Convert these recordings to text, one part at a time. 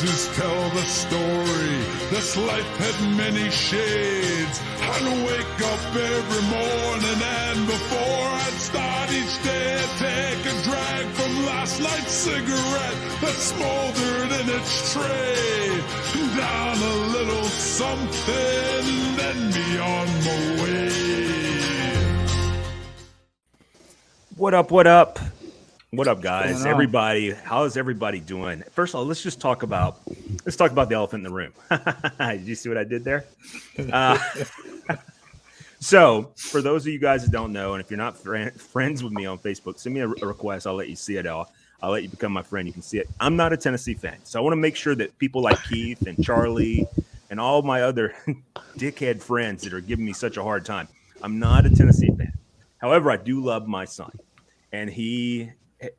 roses tell the story. This life had many shades. I'd wake up every morning, and before I'd start each day, I'd take a drag from last night's cigarette that smoldered in its tray. Down a little something, then be on my way. What up? What up? What up, guys? Everybody, how is everybody doing? First of all, let's talk about the elephant in the room. Did you see what I did there? So, for those of you guys that don't know, and if you're not friends with me on Facebook, send me a request. I'll let you see it all. I'll let you become my friend. You can see it. I'm not a Tennessee fan, so I want to make sure that people like Keith and Charlie and all my other dickhead friends that are giving me such a hard time, I'm not a Tennessee fan. However, I do love my son, and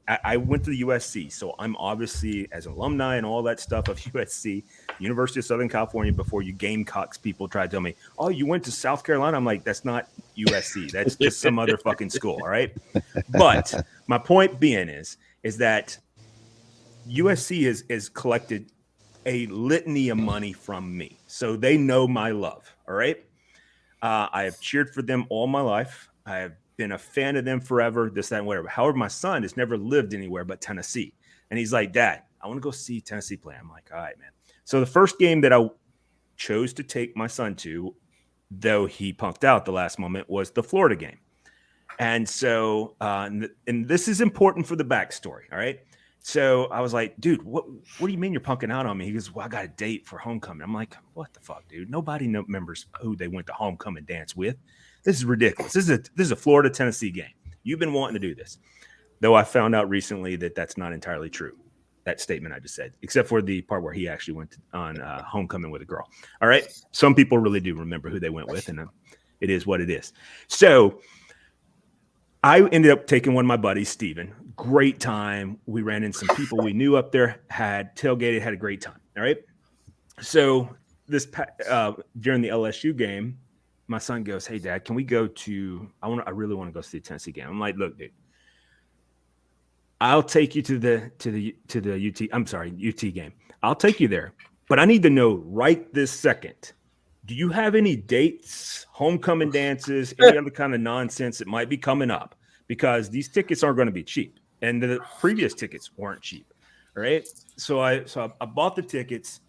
I went to the USC, so I'm obviously, as an alumni and all that stuff of USC, University of Southern California, before you Gamecocks people try to tell me, oh, you went to South Carolina. I'm like, that's not USC. That's just some other fucking school, all right? But my point being is that USC has collected a litany of money from me, so they know my love, all right? I have cheered for them all my life. I have been a fan of them forever, this, that, and whatever. However, my son has never lived anywhere but Tennessee. And he's like, Dad, I want to go see Tennessee play. I'm like, all right, man. So the first game that I chose to take my son to, though he punked out the last moment, was the Florida game. And so, and this is important for the backstory, all right? So I was like, dude, what do you mean you're punking out on me? He goes, well, I got a date for homecoming. I'm like, what the fuck, dude? Nobody remembers who they went to homecoming dance with. This is ridiculous. This is a Florida-Tennessee game. You've been wanting to do this. Though I found out recently that that's not entirely true, that statement I just said, except for the part where he actually went on homecoming with a girl. All right? Some people really do remember who they went with, and it is what it is. So I ended up taking one of my buddies, Steven. Great time. We ran into some people we knew up there, had tailgated, had a great time. All right? So this during the LSU game, my son goes, hey, Dad, can we go to – I really want to go see the Tennessee game. I'm like, look, dude, I'll take you to the UT game. I'll take you there. But I need to know right this second, do you have any dates, homecoming dances, any other kind of nonsense that might be coming up? Because these tickets aren't going to be cheap. And the previous tickets weren't cheap. All right? So I bought the tickets.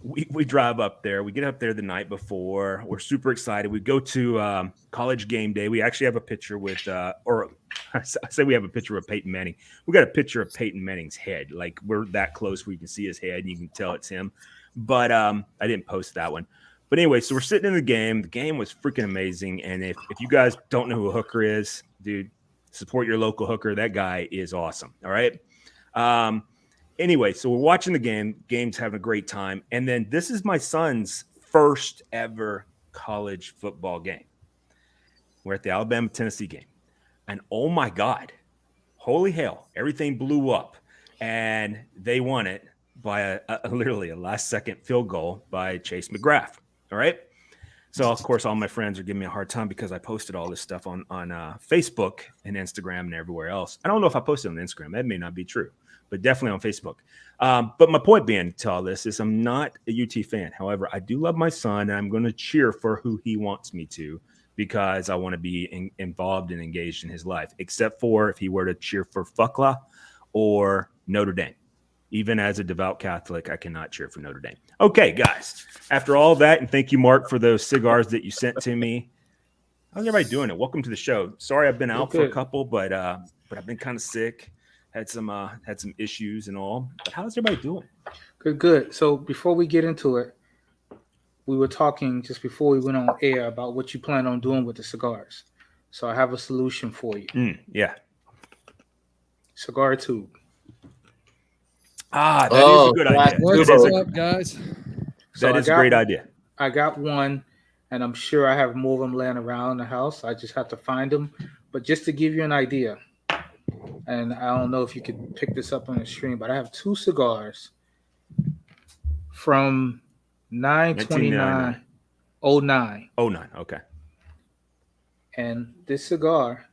We drive up there. We get up there the night before. We're super excited. We go to college game day. We actually have a picture with, or I say we have a picture of Peyton Manning. We got a picture of Peyton Manning's head. Like, we're that close where you can see his head and you can tell it's him. But I didn't post that one. But anyway, so we're sitting in the game. The game was freaking amazing. And if you guys don't know who a hooker is, dude, support your local hooker. That guy is awesome. All right. Anyway, so we're watching the game. Game's having a great time. And then this is my son's first ever college football game. We're at the Alabama-Tennessee game. And oh, my God, holy hell, everything blew up. And they won it by literally a last-second field goal by Chase McGrath. All right? So, of course, all my friends are giving me a hard time because I posted all this stuff on Facebook and Instagram and everywhere else. I don't know if I posted on Instagram. That may not be true. But definitely on Facebook. But my point being to all this is I'm not a UT fan. However, I do love my son, and I'm going to cheer for who he wants me to because I want to be involved and engaged in his life, except for if he were to cheer for Fuqua or Notre Dame. Even as a devout Catholic, I cannot cheer for Notre Dame. Okay, guys, after all that, and thank you, Mark, for those cigars that you sent to me. How's everybody doing it? Welcome to the show. Sorry I've been out for a couple, but I've been kind of sick. Had some issues and all. But how's everybody doing? Good. So before we get into it, we were talking just before we went on air about what you plan on doing with the cigars. So I have a solution for you. Yeah. Cigar tube. That is a good idea. What's up, guys? That is a great idea. I got one, and I'm sure I have more of them laying around the house. I just have to find them. But just to give you an idea, and I don't know if you could pick this up on the stream, but I have two cigars from 9/29/09. 09, okay. And this cigar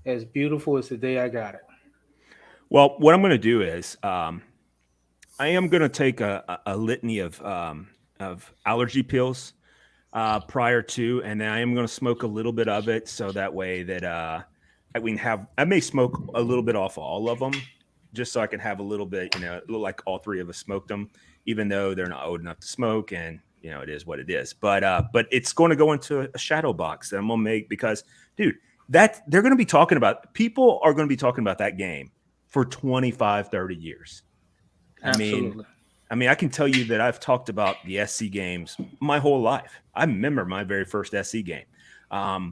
as beautiful as the day I got it. Well, what I'm going to do is I am going to take a litany of allergy pills prior to, and then I am going to smoke a little bit of it so that way that I may smoke a little bit off all of them just so I can have a little bit, like all three of us smoked them, even though they're not old enough to smoke, and it is what it is. But it's going to go into a shadow box that I'm going to make because, dude, that they're going to be talking about, people are going to be talking about that game for 25, 30 years. Absolutely. I mean, I can tell you that I've talked about the SC games my whole life. I remember my very first SC game. I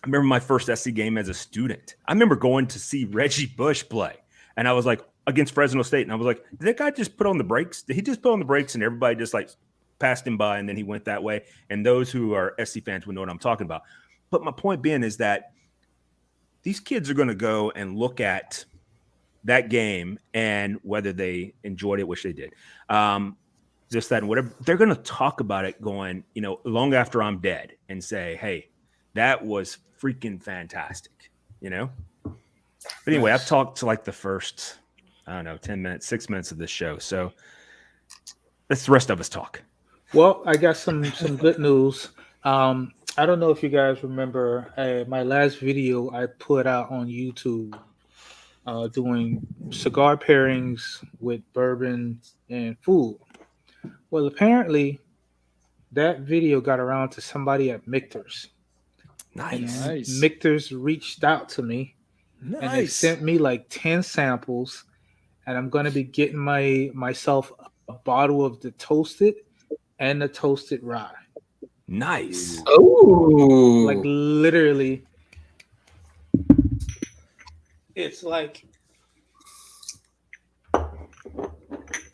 remember my first SC game as a student. I remember going to see Reggie Bush play, and I was like, against Fresno State, and I was like, did that guy just put on the brakes? Did he just put on the brakes and everybody just like passed him by and then he went that way? And those who are SC fans would know what I'm talking about. But my point being is that these kids are going to go and look at that game and whether they enjoyed it, which they did, just that and whatever, they're going to talk about it going, long after I'm dead and say, hey, that was freaking fantastic, But anyway, I've talked to like the first, 10 minutes, 6 minutes of this show. So let's the rest of us talk. Well, I got some good news. I don't know if you guys remember my last video I put out on YouTube doing cigar pairings with bourbon and food. Well, apparently that video got around to somebody at Michter's. Nice. Michter's reached out to me and they sent me like 10 samples, and I'm going to be getting myself a bottle of the toasted and the toasted rye. Nice. Oh, Like literally, it's like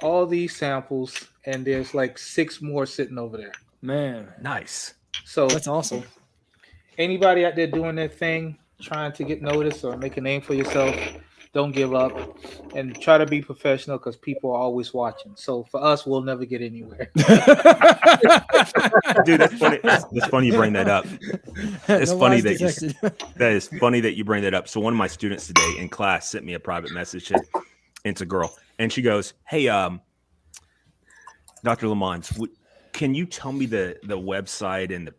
all these samples, and there's like 6 more sitting over there. Man, Nice. So that's awesome. anybody out there doing their thing, trying to get noticed or make a name for yourself, don't give up and try to be professional because people are always watching. So for us, we'll never get anywhere. Dude, that's funny. That's funny you bring that up. It's funny that is funny that you bring that up. So one of my students today in class sent me a private message. It's a girl, and she goes, "Hey, Dr. Lamont, can you tell me the website and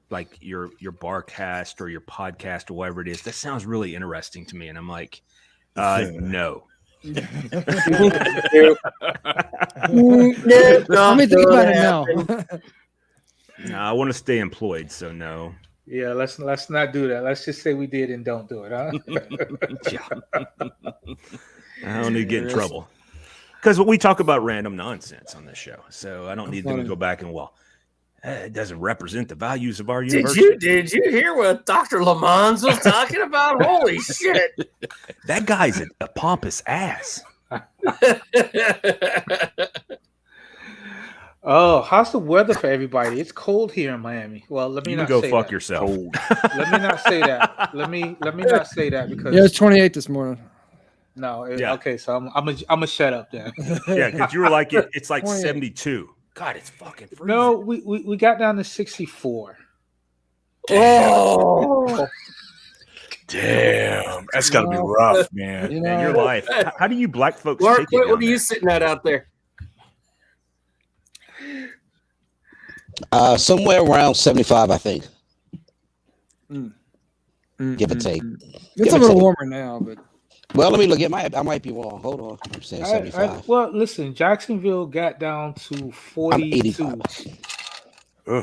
your barcast or your podcast or whatever it is? That sounds really interesting to me." And I'm like, no. Let me think about it now. No, I want to stay employed, so no. Yeah, let's not do that. Let's just say we did and don't do it, huh? I don't need to get in trouble. Because we talk about random nonsense on this show, so I don't need them to go back and, it doesn't represent the values of our university. Did you hear what Dr. Lamont was talking about? Holy shit. That guy's a pompous ass. Oh, how's the weather for everybody? It's cold here in Miami. Well, let me not go say fuck that. yourself. Let me not say that. Let me not say that because it's 28 this morning. No, Yeah. Okay, so I'm a shut up then. Yeah, because you were like it's like 72. God, it's fucking freezing. No, we got down to 64. Oh, Damn, that's gotta be rough, man. You Man, your know, life. How do you black folks Mark, take it what down are you there? sitting at out there? Somewhere around 75, I think. Give or take. it's a little warmer now, but Well, let me look. I might be wrong. Hold on. I'm saying 75. Well, listen, Jacksonville got down to 42.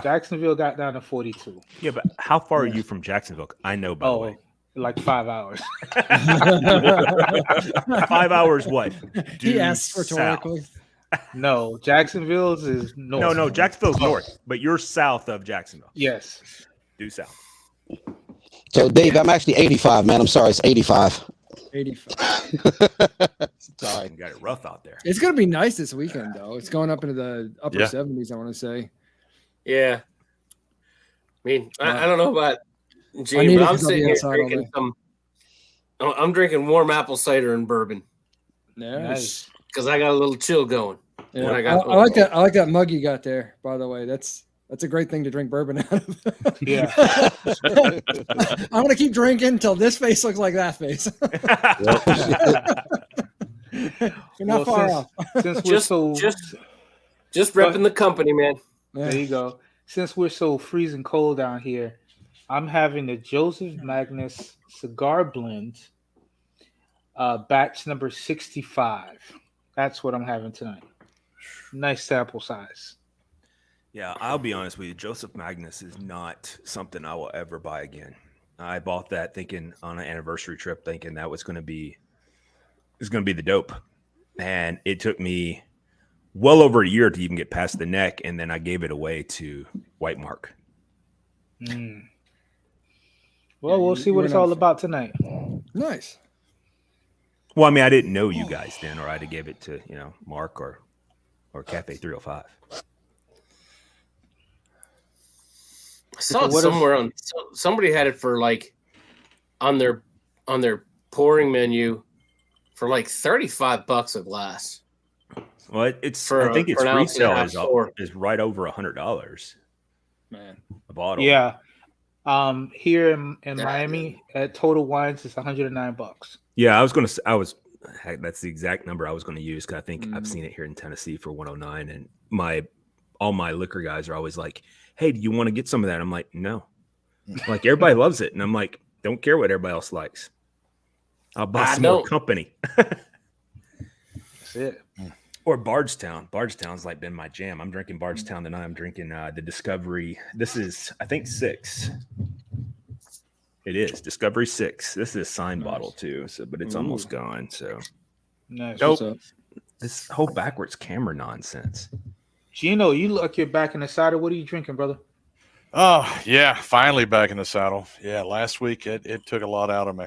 Jacksonville got down to 42. Yeah, but how far are you from Jacksonville? I know, by the way. Like 5 hours. 5 hours what? he asked rhetorically. No, Jacksonville's is north. No, Jacksonville's north, but you're south of Jacksonville. Yes. Due south. So, Dave, I'm actually 85, man. I'm sorry. It's 85. 85. Sorry, you got it rough out there. It's gonna be nice this weekend, though. It's going up into the upper Yeah. 70s. I want to say. Yeah. I mean, I don't know about I Gene, need but it I'm 'cause I'll sitting be here outside all drinking I'm drinking warm apple cider and bourbon Nice. because I got a little chill going. Yeah. When I, I got like that. I like that mug you got there. By the way, that's a great thing to drink bourbon out of. Yeah. I'm gonna keep drinking until this face looks like that face. You're not far off. Since we're just repping the company, man. There you go. Since we're so freezing cold down here, I'm having the Joseph Magnus Cigar Blend, batch number 65. That's what I'm having tonight. Nice sample size. Yeah, I'll be honest with you. Joseph Magnus is not something I will ever buy again. I bought that thinking on an anniversary trip, thinking that was going to be the dope, and it took me well over a year to even get past the neck, and then I gave it away to White Mark. Well, we'll see what it's all about tonight. Nice. Well, I mean, I didn't know you guys then, or I'd have gave it to Mark or Cafe 305. I saw it somewhere on somebody had it for like on their pouring menu for like $35 a glass. Well, it's I think its retail is right over $100. Man, a bottle. Yeah. Here in Miami at Total Wines, it's $109. Yeah, that's the exact number I was going to use because I think I've seen it here in Tennessee for 109, and all my liquor guys are always like, "Hey, do you want to get some of that?" I'm like, "No." Like everybody loves it, and I'm like, "Don't care what everybody else likes. I'll buy some more company." That's it. Or Bardstown. Bardstown's like been my jam. I'm drinking Bardstown tonight. I'm drinking the Discovery. This is, I think, 6. It is Discovery 6. This is a signed bottle too. So, but it's almost gone. So, nice. This whole backwards camera nonsense. Gino, you look you're back in the saddle. What are you drinking, brother? Oh yeah, finally back in the saddle. Yeah, last week it took a lot out of me,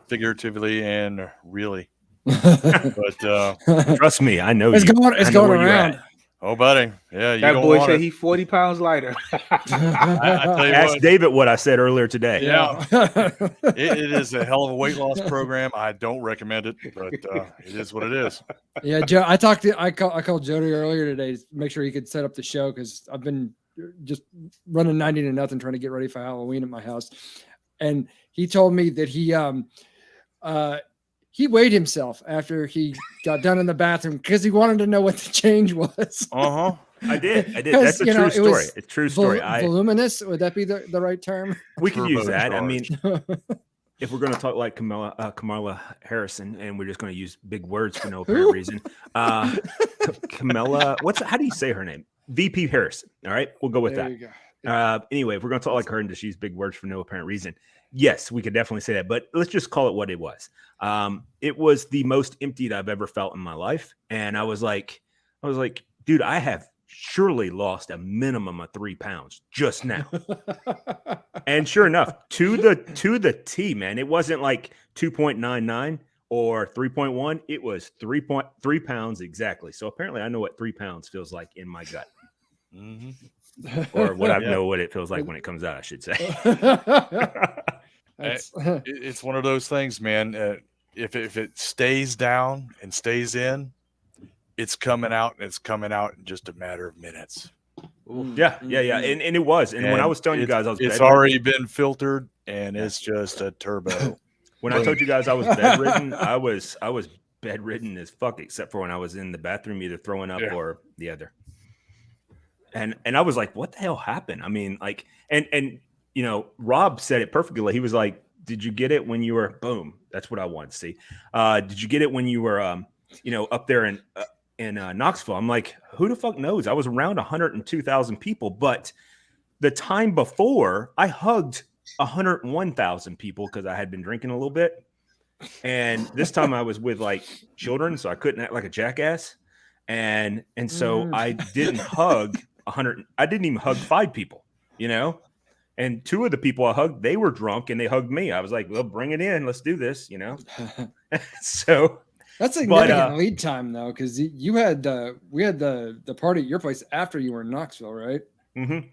figuratively and really. But trust me, I know it's going around. Oh, buddy, yeah, you that don't boy want said he's 40 pounds lighter. I tell you Ask what, David what I said earlier today. Yeah, it is a hell of a weight loss program. I don't recommend it, but it is what it is. Yeah, Joe. I called Jody earlier today to make sure he could set up the show because I've been just running 90-0 trying to get ready for Halloween at my house, and he told me that he weighed himself after he got done in the bathroom because he wanted to know what the change was. Uh-huh. I did. That's a true story. It's a true story. Voluminous, would that be the right term? We can use that. I mean, if we're going to talk like Kamala Harrison, and we're just going to use big words for no apparent reason. Kamala, how do you say her name? VP Harrison. All right, we'll go with there that. You go. Anyway, if we're going to talk like her and just use big words for no apparent reason, yes, we could definitely say that. But let's just call it what it was. It was the most emptied I've ever felt in my life, and I was like, dude, I have surely lost a minimum of 3 pounds just now. And sure enough, to the T, man, it wasn't like 2.99 or 3.1. It was 3.3 pounds exactly. So apparently I know what 3 pounds feels like in my gut. Mm-hmm. Or what I know what it feels like when it comes out, I should say. It's one of those things, man. If it stays down and stays in, it's coming out, and it's coming out in just a matter of minutes. Yeah. And it was. And when I was telling you guys, it's already been filtered, and it's just a turbo. When I told you guys I was bedridden, I was bedridden as fuck, except for when I was in the bathroom, either throwing up or the other. And I was like, what the hell happened? I mean, like, and Rob said it perfectly. He was like, did you get it when you were boom? That's what I wanted to see. Did you get it when you were up there in Knoxville? I'm like, who the fuck knows? I was around 102,000 people, but the time before I hugged 101,000 people because I had been drinking a little bit. And this time I was with like children, so I couldn't act like a jackass. And so I didn't hug 100. I didn't even hug 5 people, And 2 of the people I hugged, they were drunk and they hugged me. I was like, well, bring it in. Let's do this, So that's a significant lead time though, because we had the party at your place after you were in Knoxville, right? Mm-hmm.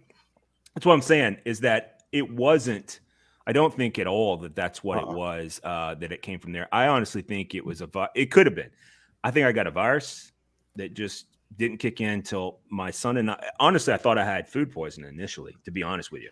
That's what I'm saying is that it wasn't. I don't think at all that's what it was. That it came from there. I honestly think it was it could have been. I think I got a virus that just didn't kick in until my son and I. Honestly, I thought I had food poisoning initially, to be honest with you,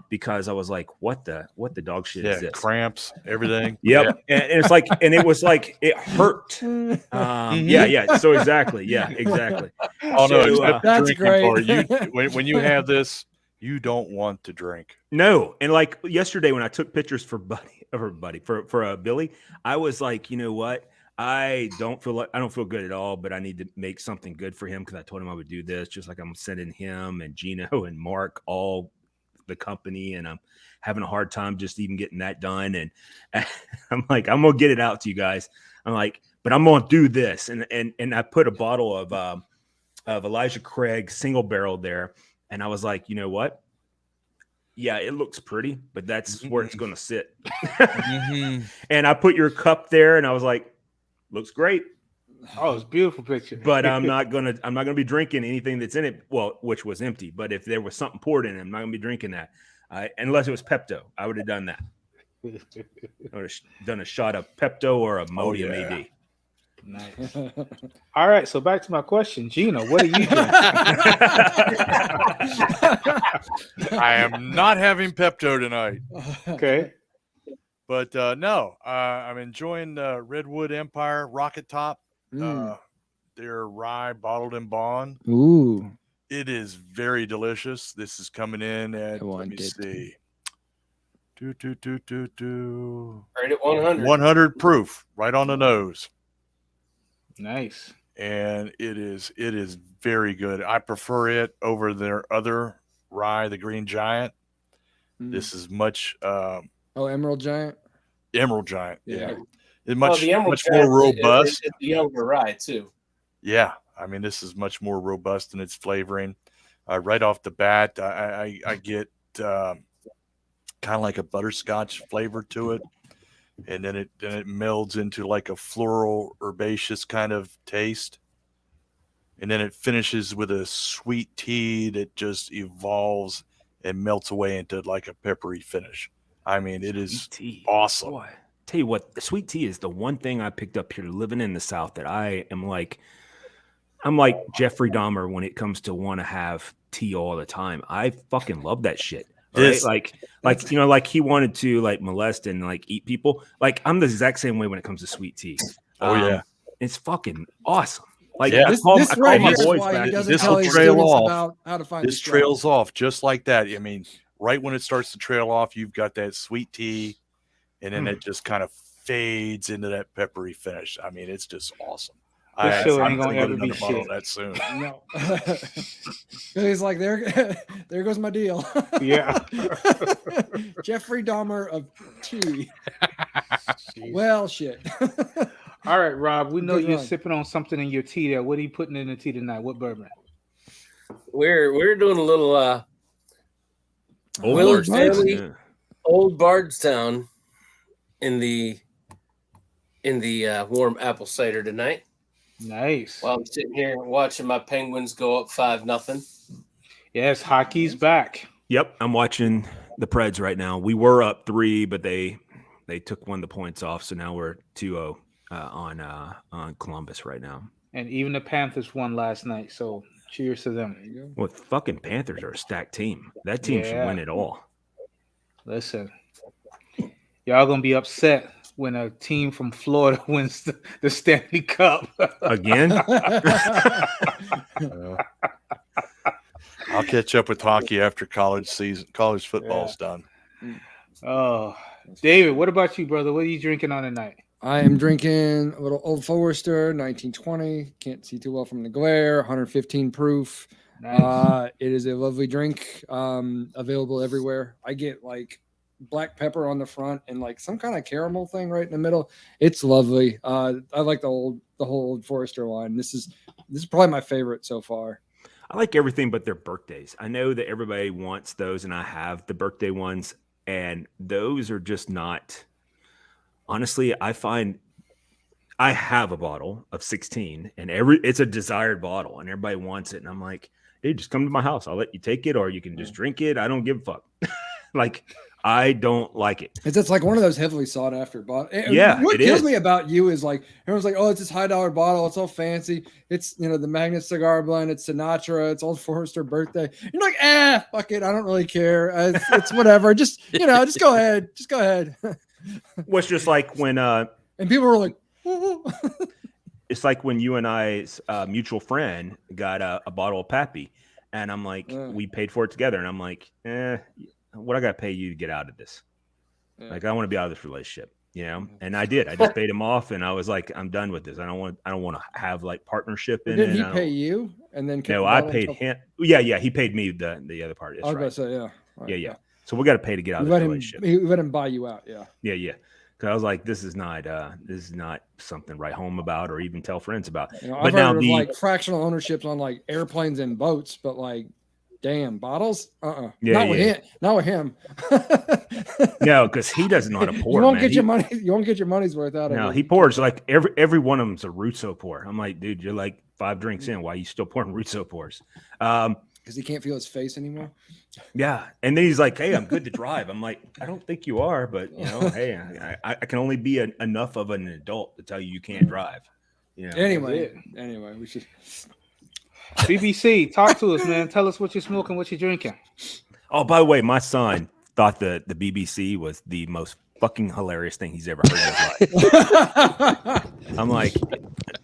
because I was like, "What the dog shit is this?" Cramps, everything. Yep, and it's like, and it was like it hurt. Yeah. So exactly, exactly. Oh no, except the that's drinking great. part. When you have this, you don't want to drink. No, and like yesterday when I took pictures for Billy, I was like, you know what? I don't feel good at all, but I need to make something good for him because I told him I would do this, just like I'm sending him and Gino and Mark all the company, and I'm having a hard time just even getting that done. And I'm like, I'm gonna get it out to you guys. I'm like, but I'm gonna do this, and I put a bottle of Elijah Craig single barrel there, and I was like, you know what? Yeah, it looks pretty, but that's where it's gonna sit. And I put your cup there, and I was like, looks great. Oh, it's a beautiful picture. But I'm not gonna be drinking anything that's in it. Well, which was empty. But if there was something poured in it, I'm not gonna be drinking that. Unless it was Pepto, I would have done that. I would have done a shot of Pepto or a Modium AD. Nice. All right, so back to my question, Gino. What are you doing? I am not having Pepto tonight. Okay. But no, I'm enjoying Redwood Empire Rocket Top. Their rye bottled in bond. Ooh, it is very delicious. This is coming in at let me see, right at 100. 100 proof, right on the nose. Nice. And it is very good. I prefer it over their other rye, the Green Giant. This is much. Emerald Giant. Emerald Giant, yeah. It's the much more robust. It's the younger rye too. Yeah, I mean, this is much more robust in its flavoring. Right off the bat, I get kind of like a butterscotch flavor to it, and then it melds into like a floral herbaceous kind of taste, and then it finishes with a sweet tea that just evolves and melts away into like a peppery finish. I mean, it is awesome. Boy, tell you what, the sweet tea is the one thing I picked up here living in the South that I am like, I'm like Jeffrey Dahmer when it comes to want to have tea all the time. I fucking love that shit. Right? Like you know, like he wanted to like molest and like eat people. Like I'm the exact same way when it comes to sweet tea. It's fucking awesome. Like this right here is why he doesn't tell his students about how to find this trails off just like that. I mean, right when it starts to trail off, you've got that sweet tea, and then it just kind of fades into that peppery finish. I mean, it's just awesome. I'm gonna ever be shit that soon. No, he's like, there goes my deal. Yeah, Jeffrey Dahmer of tea. Well, shit. All right, Rob. We know you're sipping on something in your tea there. What are you putting in the tea tonight? What bourbon? We're doing a little Old Bardstown in the warm apple cider tonight. Nice. While I'm sitting here watching my Penguins go up 5-0. Yes, hockey's back. Yep, I'm watching the Preds right now. We were up 3, but they took one of the points off, so now we're 2-0 on Columbus right now. And even the Panthers won last night, so cheers to them. Well, fucking Panthers are a stacked team. That team should win it all. Listen, y'all gonna be upset when a team from Florida wins the Stanley Cup again. I'll catch up with hockey after college football's done. Oh, David, what about you, brother? What are you drinking on tonight? I am drinking a little Old Forester 1920. Can't see too well from the glare. 115 proof. Nice. It is a lovely drink. Available everywhere. I get like black pepper on the front and like some kind of caramel thing right in the middle. It's lovely. I like the whole Old Forester line. This is probably my favorite so far. I like everything but their birthdays. I know that everybody wants those, and I have the birthday ones, and those are just not. Honestly, I find I have a bottle of 16, and it's a desired bottle, and everybody wants it, and I'm like, hey, just come to my house. I'll let you take it, or you can just drink it. I don't give a fuck. Like, I don't like it. It's like one of those heavily sought after bottles. Yeah, What it kills is. me about you is like everyone's like, oh, it's this $high bottle. It's all fancy. It's the Magnet cigar blend. It's Sinatra. It's Old Forester birthday. You're like, fuck it. I don't really care. It's whatever. Just just go ahead. Just go ahead. What's just like when and people were like, it's like when you and I's mutual friend got a bottle of Pappy, and I'm like, we paid for it together, and I'm like, what I got to pay you to get out of this? Yeah. Like, I want to be out of this relationship, And I did. I just paid him off, and I was like, I'm done with this. I don't want to have like partnership in it. Did he pay you and then? No, I paid him. Yeah, he paid me the other part. That's I was about to say, yeah. Right, yeah. So we got to pay to get out of the relationship. We let him buy you out. Yeah. Yeah. Because I was like, this is not something to write home about or even tell friends about. But I've heard of like fractional ownerships on like airplanes and boats, but like, damn, bottles? Not with him. No, because he doesn't know how to pour. You won't get your money. You won't get your money's worth out of it. No, he pours like every one of them's a Russo pour. I'm like, dude, you're like 5 drinks in. Why are you still pouring Russo pours? Because he can't feel his face anymore. Yeah, and then he's like, "Hey, I'm good to drive." I'm like, "I don't think you are, but hey, I can only be enough of an adult to tell you can't drive." Anyway, we should. BBC, talk to us, man. Tell us what you're smoking, what you're drinking. Oh, by the way, my son thought the BBC was the most fucking hilarious thing he's ever heard in his life. I'm like,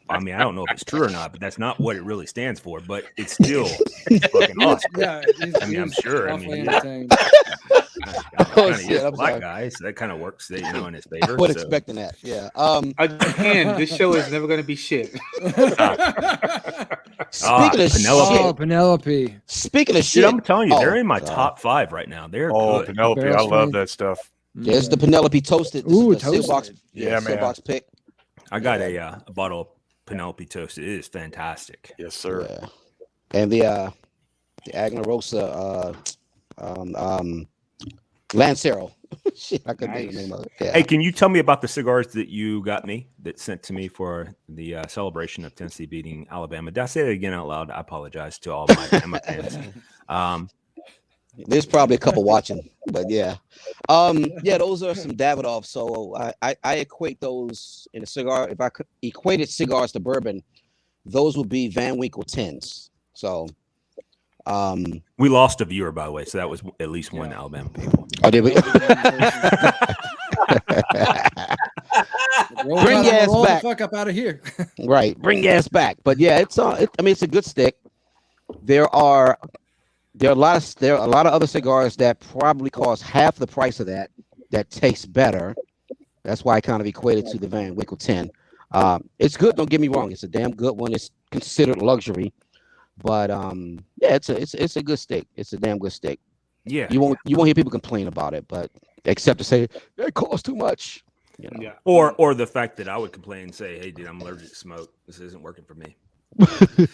I mean, I don't know if it's true or not, but that's not what it really stands for. But it's still fucking awesome. Yeah, I'm sure. I mean, black guy, so that kind of works, in his favor. I wasn't expecting that. Yeah. Again, this show is never going to be shit. Speaking of Penelope. Speaking of shit, I'm telling you, they're in my top 5 right now. They're good. Penelope, I love that stuff. There's the Penelope toasted. Toasted. Box, man. Box pick. I got a bottle of Penelope toasted. It is fantastic. Yes, sir. Yeah. And the Agnarosa Lancero. Shit, I couldn't think of the name of it. Yeah. Hey, can you tell me about the cigars that you got me that sent to me for the celebration of Tennessee beating Alabama? Did I say that again out loud? I apologize to all my fans. There's probably a couple watching, but yeah. Those are some Davidoff. So I equate those in a cigar. If I could equated cigars to bourbon, those would be Van Winkle 10s. So we lost a viewer, by the way, so that was at least one Alabama people. Oh, did we? Bring gas back. The fuck up out of here. Right, bring gas back. But yeah, it's a good stick. There are a lot of other cigars that probably cost half the price of that taste better. That's why I kind of equated to the Van Winkle 10. It's good. Don't get me wrong. It's a damn good one. It's considered luxury, but it's a good stick. It's a damn good stick. Yeah, you won't hear people complain about it, but except to say it costs too much. Yeah. Or the fact that I would complain and say, "Hey, dude, I'm allergic to smoke. This isn't working for me."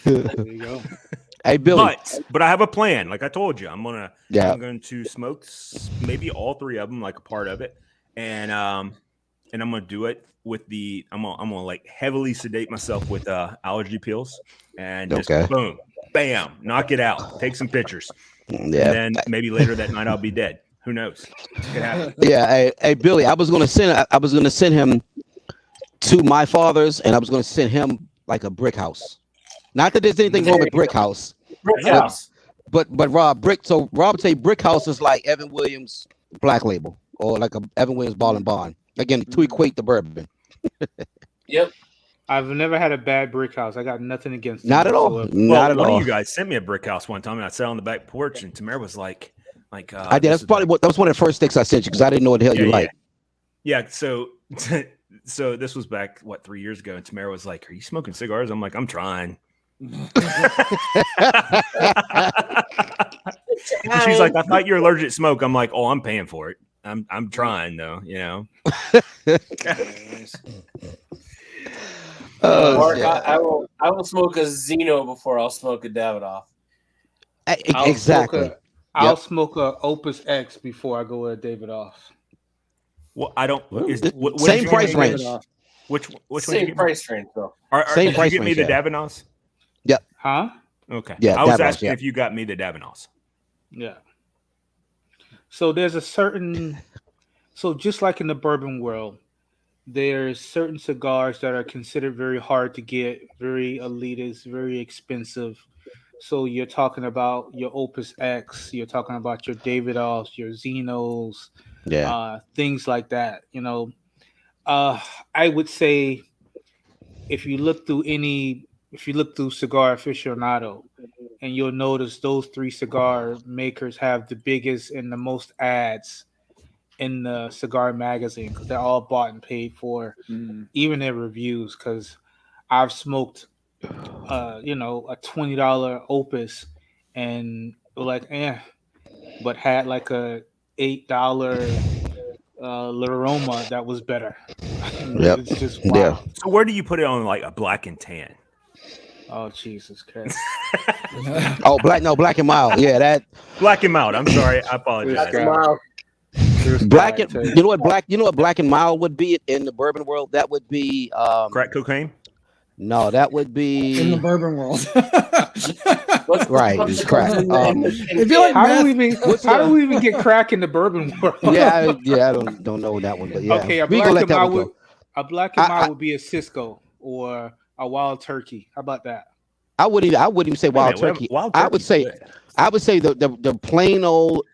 There you go. Hey, Billy. But I have a plan. Like I told you, I'm going to smoke maybe all 3 of them, like a part of it, and I'm gonna do it with I'm gonna like heavily sedate myself with allergy pills, and just boom, bam, knock it out. Take some pictures, and then maybe later that night I'll be dead. Who knows? It could happen. Yeah. Hey, Billy. I was gonna send him to my father's, and I was gonna send him like a brick house. Not that there's anything wrong with brick house. But Rob, would say brick house is like Evan Williams Black Label or like a Evan Williams Ball and Bond. Again, to equate the bourbon. Yep. I've never had a bad brick house. I got nothing against it. Not at all. Not at all. One of you guys sent me a brick house one time, and I sat on the back porch, and Tamara was like, I did. That was one of the first sticks I sent you because I didn't know what the hell you like. Yeah. So this was back 3 years ago, and Tamara was like, "Are you smoking cigars?" I'm like, "I'm trying." She's like, "I thought you're allergic to smoke." I'm like, "Oh, I'm paying for it. I'm trying though, Mark, I will smoke a Zeno before I'll smoke a Davidoff. Exactly. I'll smoke a Opus X before I go with a Davidoff. Well, I don't. Same price range. Which same price range though? Same price you get me range, the Davidoffs? Yep. Huh? Okay. Yeah. I was asking if you got me the Davidoffs. Yeah. So there's a certain, so just like in the bourbon world, there's certain cigars that are considered very hard to get, very elitist, very expensive. So you're talking about your Opus X, you're talking about your Davidoffs, your Xenos, Yeah. things like that. I would say if you look through if you look through Cigar Aficionado, and you'll notice those three cigar makers have the biggest and the most ads in the cigar magazine because they're all bought and paid for, even their reviews. Because I've smoked, a $20 Opus and like, but had like a $8 La Roma that was better. Yep. It's just wild. Yeah. So where do you put it on like a black and tan? Oh Jesus Christ! Oh, black and mild. Yeah, that Black and mild. I'm sorry, I apologize. black and you know what black and mild would be in the bourbon world? That would be Crack cocaine. no, that would be in the bourbon world. right. It's crack. It'd be like How do meth. we even get crack in the bourbon world? yeah, I don't know that one, but yeah. Okay, a we gonna let black and that one mild go. a black and mild would be a Cisco or a Wild Turkey. How about that? I wouldn't even say wild turkey. I would say the plain old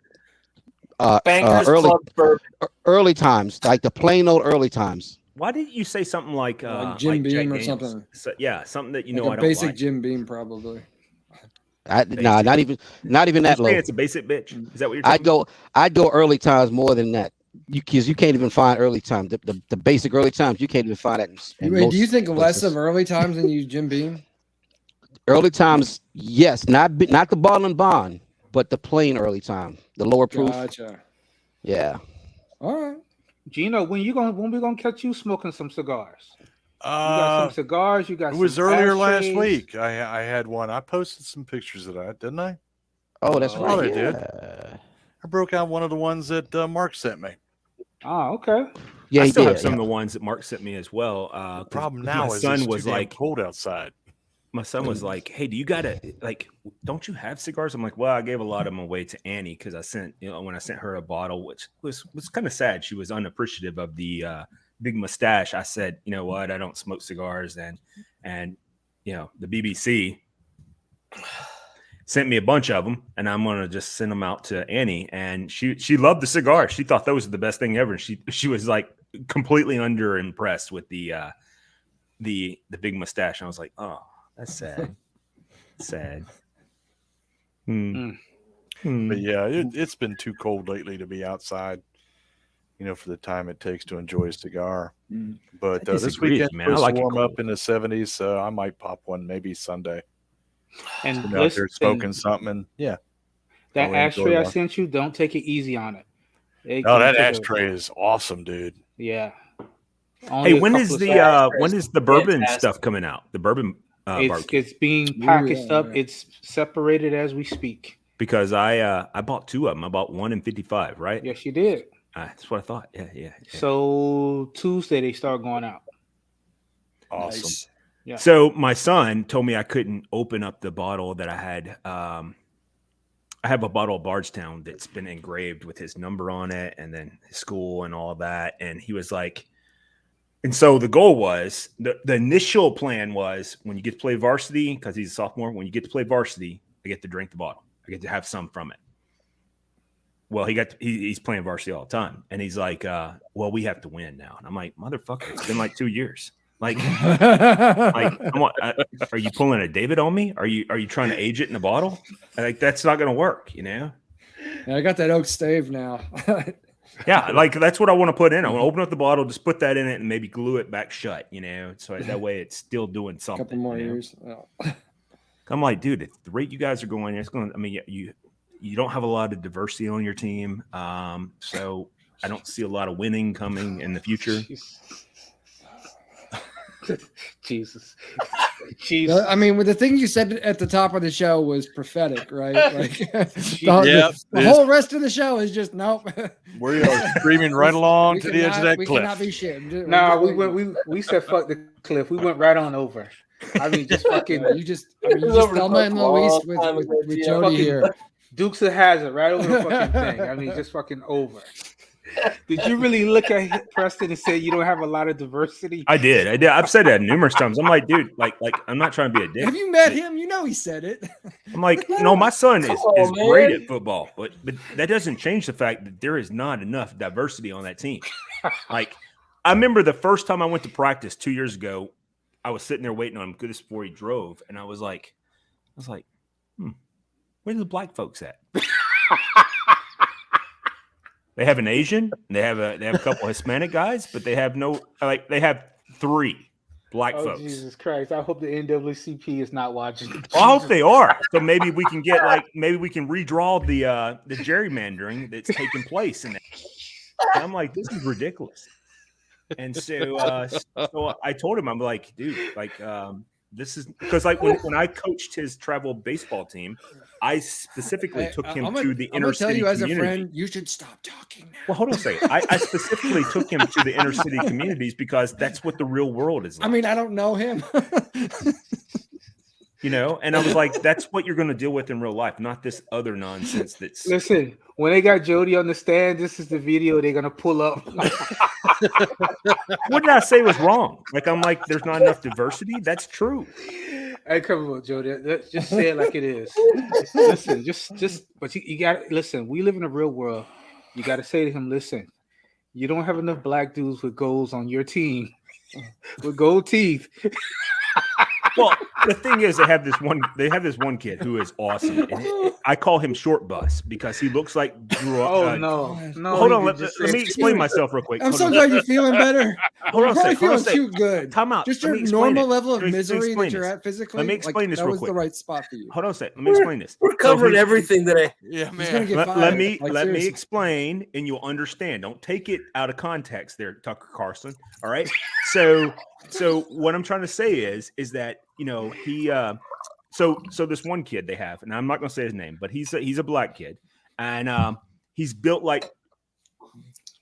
Bankers early Club bourbon. early times, like the plain old early times. Why didn't you say something like Jim like Jack Beam or Daniels? something? So, yeah, something that you Like know a I don't basic like. Jim Beam, probably. Nah, not even that You low. saying it's a basic bitch. Is that what you're talking I'd go early times more than that. You can't even find early times. The basic early times you can't even find that. Wait, do you think less of early times than you Jim Beam? early times? Yes, not the bottle and bond, but the plain early time, the lower proof. Gotcha. Yeah. All right. Gino, when we gonna catch you smoking some cigars? You got some cigars. You got. It was some earlier last ashtrays. week. I had one. I posted some pictures of that, didn't I? Oh, that's Oh, right. they Yeah. did. I broke out one of the ones that Mark sent me. Oh, okay. Yeah, I he still did. have some of the ones that Mark sent me as well. The problem now my is son it's was too damn like, cold outside. my son was like, "Hey, do you gotta like? Don't you have cigars?" I'm like, "Well, I gave a lot of them away to Annie because I sent, when I sent her a bottle, which was kind of sad. She was unappreciative of the big mustache. I said, you know what? I don't smoke cigars, and the BBC sent me a bunch of them, and I'm gonna just send them out to Annie. And she loved the cigar. She thought those were the best thing ever. And she was like completely under impressed with the big mustache. And I was like, oh. That's sad. Sad. But yeah, it's been too cold lately to be outside, for the time it takes to enjoy a cigar. But this weekend, man, I like warm it up in the 70s, so I might pop one maybe Sunday. And Out there smoking something, and yeah. That I'll enjoy ashtray I one. sent you, don't take it easy on it. Oh, that ashtray is awesome, dude. Yeah. Hey, when is the bourbon fantastic. stuff coming out? The bourbon barbecue? It's being packaged up. It's separated as we speak. Because I bought two of them. I bought one in 55, right? Yes, you did. That's what I thought. Yeah. So Tuesday they start going out. Awesome. Nice. Yeah. So my son told me I couldn't open up the bottle that I had. I have a bottle of Bardstown that's been engraved with his number on it, and then his school and all that. And he was like, and so the goal was the initial plan was when you get to play varsity, because he's a sophomore. When you get to play varsity, I get to drink the bottle. I get to have some from it. Well, he's playing varsity all the time, and he's like, "Well, we have to win now." And I'm like, "Motherfucker, it's been like 2 years." Like, are you pulling a David on me? Are you trying to age it in the bottle? Like, that's not going to work, Yeah, I got that oak stave now. Yeah, like that's what I want to put in. I want to open up the bottle, just put that in it, and maybe glue it back shut. So that way it's still doing A something. couple more years. Oh. I'm like, dude, at the rate you guys are going, it's going. I mean, you don't have a lot of diversity on your team, so I don't see a lot of winning coming in the future. Jesus. I mean, with the thing you said at the top of the show was prophetic, right? Like the whole rest of the show is just nope. We are screaming right along to the edge of that we cliff. cannot be shit. We said fuck the cliff. We went right on over. I mean, just fucking. You just Thelma and Louise with Jody here. Dukes of Hazzard right over the fucking thing. I mean, just fucking over. Did you really look at Preston and say you don't have a lot of diversity? I did. I've said that numerous times. I'm like, dude, like I'm not trying to be a dick. Have you met him? You know he said it. I'm like, no, my son is great at football, but that doesn't change the fact that there is not enough diversity on that team. Like, I remember the first time I went to practice 2 years ago, I was sitting there waiting on him this before he drove, and I was like, where's the black folks at? They have an Asian, and they have a couple Hispanic guys, but they have they have 3 black folks. Jesus Christ! I hope the NAACP is not watching. Well, I hope they are. So maybe we can redraw the gerrymandering that's taking place in that. And I'm like, this is ridiculous. And so I told him, I'm like, dude, like this is because like when I coached his travel baseball team, I specifically took him to the inner city community. I'm gonna tell you as a friend, you should stop talking now. Well, hold on a second. I specifically took him to the inner city communities because that's what the real world is like. I mean, I don't know him. You know, and I was like, that's what you're going to deal with in real life, not this other nonsense that's... Listen, when they got Jody on the stand, this is the video they're going to pull up. What did I say was wrong? Like, I'm like, there's not enough diversity? That's true. Hey, come on, Jody. Just say it like it is. Listen, but you got to listen. We live in a real world. You got to say to him, listen, you don't have enough black dudes with goals on your team, with gold teeth. Well, the thing is, they have this one kid who is awesome. And I call him Short Bus because he looks like grew up. No. Hold on, let me explain myself real quick. I'm so glad you're feeling better. Hold on, you're feeling too good. Time out. Just your normal level of misery that you're at physically. Let me explain this real quick. That was the right spot for you. Hold on a second. Let me explain this. We're covering everything today. Yeah, man. Let me explain, and you'll understand. Don't take it out of context, there, Tucker Carlson. All right. So what I'm trying to say is that he so this one kid they have, and I'm not going to say his name, but he's a black kid, and he's built like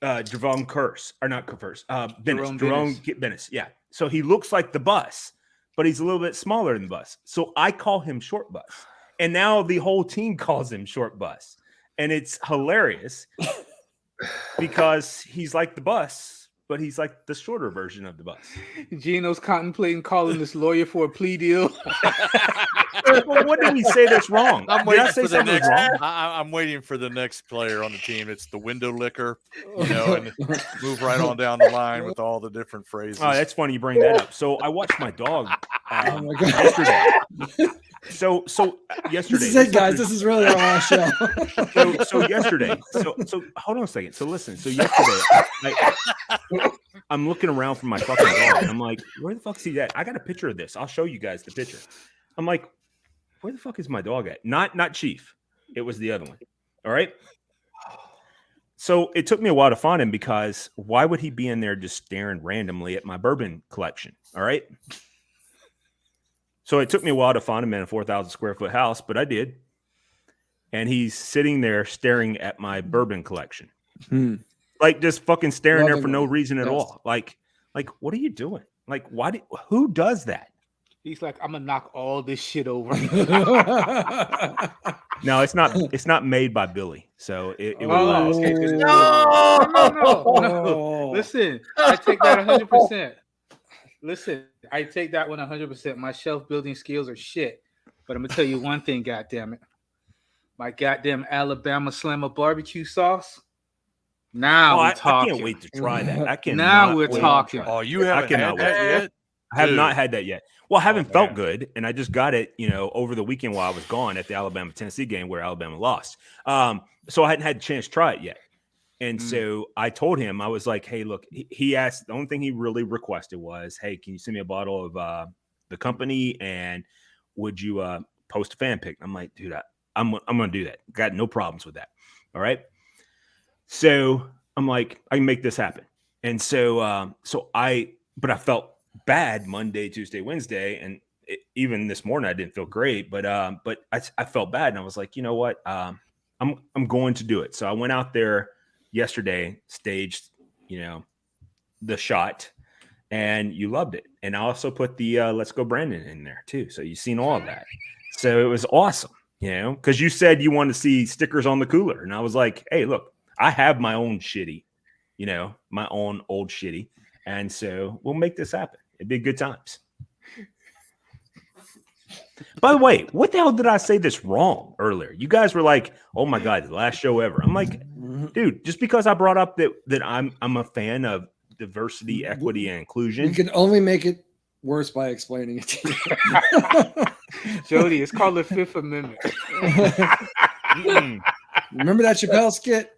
Jerome Curse or not Curse, Jerome Bennis. Yeah. So he looks like the Bus, but he's a little bit smaller than the Bus. So I call him Short Bus, and now the whole team calls him Short Bus, and it's hilarious because he's like the Bus. But he's like the shorter version of the Bus. Gino's contemplating calling this lawyer for a plea deal. Well, what did he say that's wrong? I'm waiting for the next player on the team. It's the window licker, and move right on down the line with all the different phrases. Oh, that's funny you bring that up. So I watched my dog yesterday. So yesterday. This is it, guys. This is really our last show. So yesterday. So hold on a second. So listen. So yesterday, I'm looking around for my fucking dog. And I'm like, where the fuck is he at? I got a picture of this. I'll show you guys the picture. I'm like, where the fuck is my dog at? Not Chief. It was the other one. All right. So it took me a while to find him because why would he be in there just staring randomly at my bourbon collection? All right. So it took me a while to find him in a 4,000 square foot house, but I did. And he's sitting there staring at my bourbon collection. Like just fucking staring there for no reason at all. Like, what are you doing? Like, who does that? He's like, I'm gonna knock all this shit over. No, it's not made by Billy. So it was okay. No. Listen, I take that 100%. Listen, I take that one 100%. My shelf building skills are shit. But I'm gonna tell you one thing, goddammit. My goddamn Alabama Slammer barbecue sauce. Now we're talking. I can't wait to try that. Now we're talking. Oh, you haven't had that yet? I have not had that yet. Well, I haven't felt good, and I just got it, over the weekend while I was gone at the Alabama-Tennessee game where Alabama lost. So I hadn't had a chance to try it yet. And so I told him, I was like, hey, look, he asked, the only thing he really requested was, hey, can you send me a bottle of the company, and would you post a fan pic? I'm like, dude, I'm going to do that. Got no problems with that. All right. So I'm like, I can make this happen. And so, but I felt bad Monday, Tuesday, Wednesday. And even this morning, I didn't feel great, but I felt bad. And I was like, you know what? I'm going to do it. So I went out there yesterday, staged, the shot, and you loved it. And I also put the Let's Go Brandon in there too. So you've seen all of that. So it was awesome. You know, because you said you wanted to see stickers on the cooler, and I was like, hey, look, I have my own shitty, you know, my own old shitty, and so we'll make this happen. It'd be good times. By the way, what the hell did I say this wrong earlier? You guys were like, "Oh my god, the last show ever." I'm like, dude, just because I brought up that I'm a fan of diversity, equity, and inclusion. You can only make it worse by explaining it to you. Jody, it's called the Fifth Amendment. Remember that Chappelle skit?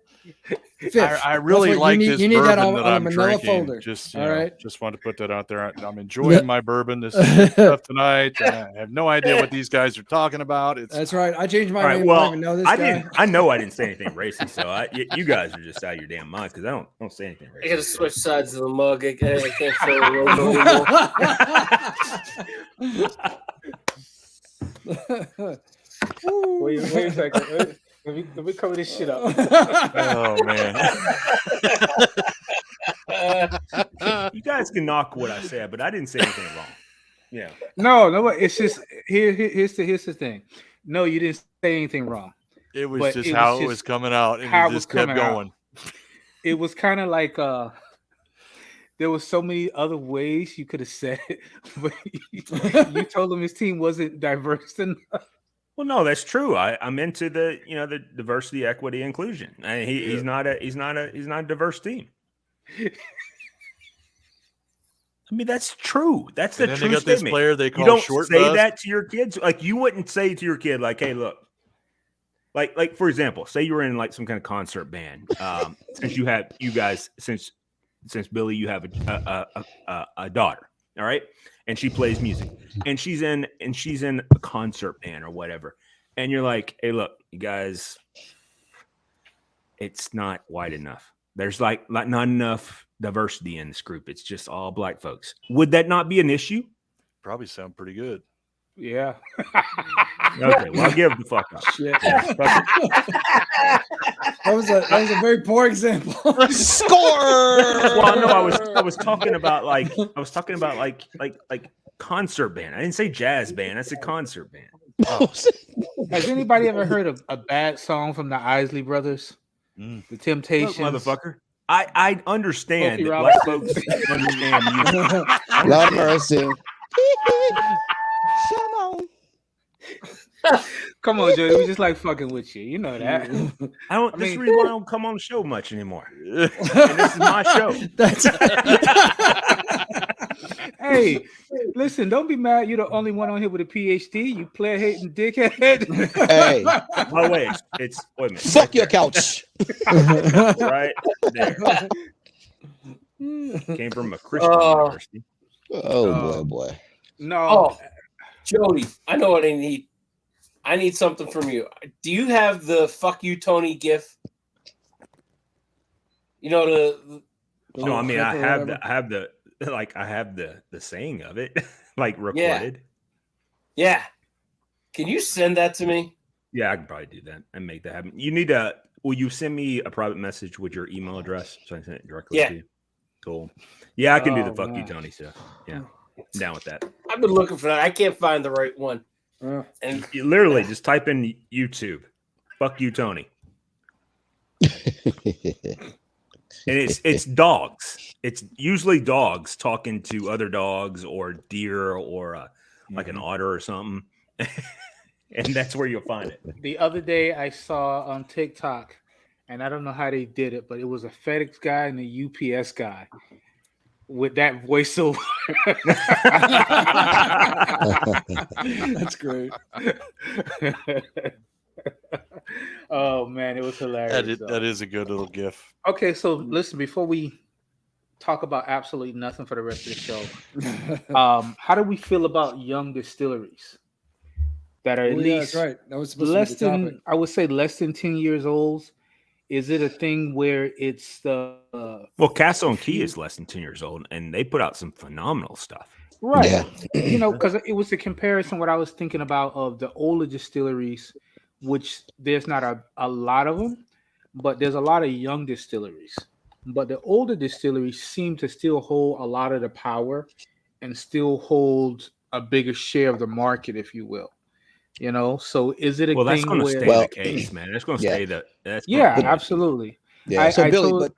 I really like this you need bourbon that on that a I'm manila drinking. folder. Just, all right. Just wanted to put that out there. I'm enjoying my bourbon. This is good stuff tonight. I have no idea what these guys are talking about. That's right. I changed my name. Well, I don't even know this guy. I know I didn't say anything racist, so you guys are just out of your damn mind because I don't say anything racist. I gotta switch sides of the mug. I can't show the logo anymore. Wait a second. Let me cover this shit up. Oh man. You guys can knock what I said, but I didn't say anything wrong. Yeah. No. It's just here's the thing. No, you didn't say anything wrong. It was just how it was coming out, and it just kept going. It was kind of like there was so many other ways you could have said it, but you told him his team wasn't diverse enough. Well, no, that's true. I'm into the diversity, equity, inclusion. He's not a diverse team. I mean, that's true. That's the true statement. This player they call you don't short say bus. that to your kids. Like you wouldn't say to your kid, like, "Hey, look." Like for example, say you were in like some kind of concert band. Since Billy, you have a daughter, all right, and she plays music, and she's in a concert band or whatever, and you're like, "Hey, look, you guys, it's not wide enough. There's like not enough diversity in this group. It's just all black folks." Would that not be an issue? Probably sound pretty good. Yeah. Okay, well, I'll give the fuck up. Shit. That was a very poor example. Score. Well, no, I was talking about like concert band. I didn't say jazz band. I said concert band. Oh. Has anybody ever heard of a bad song from the Isley Brothers? The Temptations, look, motherfucker. I understand that black folks understand music. Lord of mercy. Come on, Jody. We just like fucking with you. You know that. This is the reason why I don't come on the show much anymore. And this is my show. Hey, listen, don't be mad. You're the only one on here with a PhD. You player hating dickhead. Hey. By the way, wait a minute. Fuck your couch. Right there. Came from a Christian university. Oh boy. No. Oh, Jody, I know what I need. I need something from you. Do you have the "fuck you, Tony" gif? You know the. No, I mean I have the saying of it, like recorded. Yeah. Can you send that to me? Yeah, I can probably do that and make that happen. You need to. Will you send me a private message with your email address so I can send it directly to you? Cool. Yeah, I can do the "fuck you, Tony" stuff. Yeah, I'm down with that. I've been looking for that. I can't find the right one. And you literally just type in YouTube, "fuck you, Tony," and it's dogs. It's usually dogs talking to other dogs or deer or like an otter or something, and that's where you'll find it. The other day I saw on TikTok, and I don't know how they did it, but it was a FedEx guy and a UPS guy with that voiceover. That's great. Oh man, it was hilarious. That is a good little gif. Okay, so listen, before we talk about absolutely nothing for the rest of the show, how do we feel about young distilleries that are at least that's right. That was supposed less to be the than topic. I would say less than 10 years old? Is it a thing where it's the well, Castle and Key is less than 10 years old, and they put out some phenomenal stuff. Right. Yeah. You know, because it was a comparison what I was thinking about of the older distilleries, which there's not a lot of them, but there's a lot of young distilleries. But the older distilleries seem to still hold a lot of the power and still hold a bigger share of the market, if you will. So is it a Well, that's thing going to where? stay the case, man. That's going to Yeah. stay the. That's gonna Yeah, always be. absolutely. Yeah. So Billy,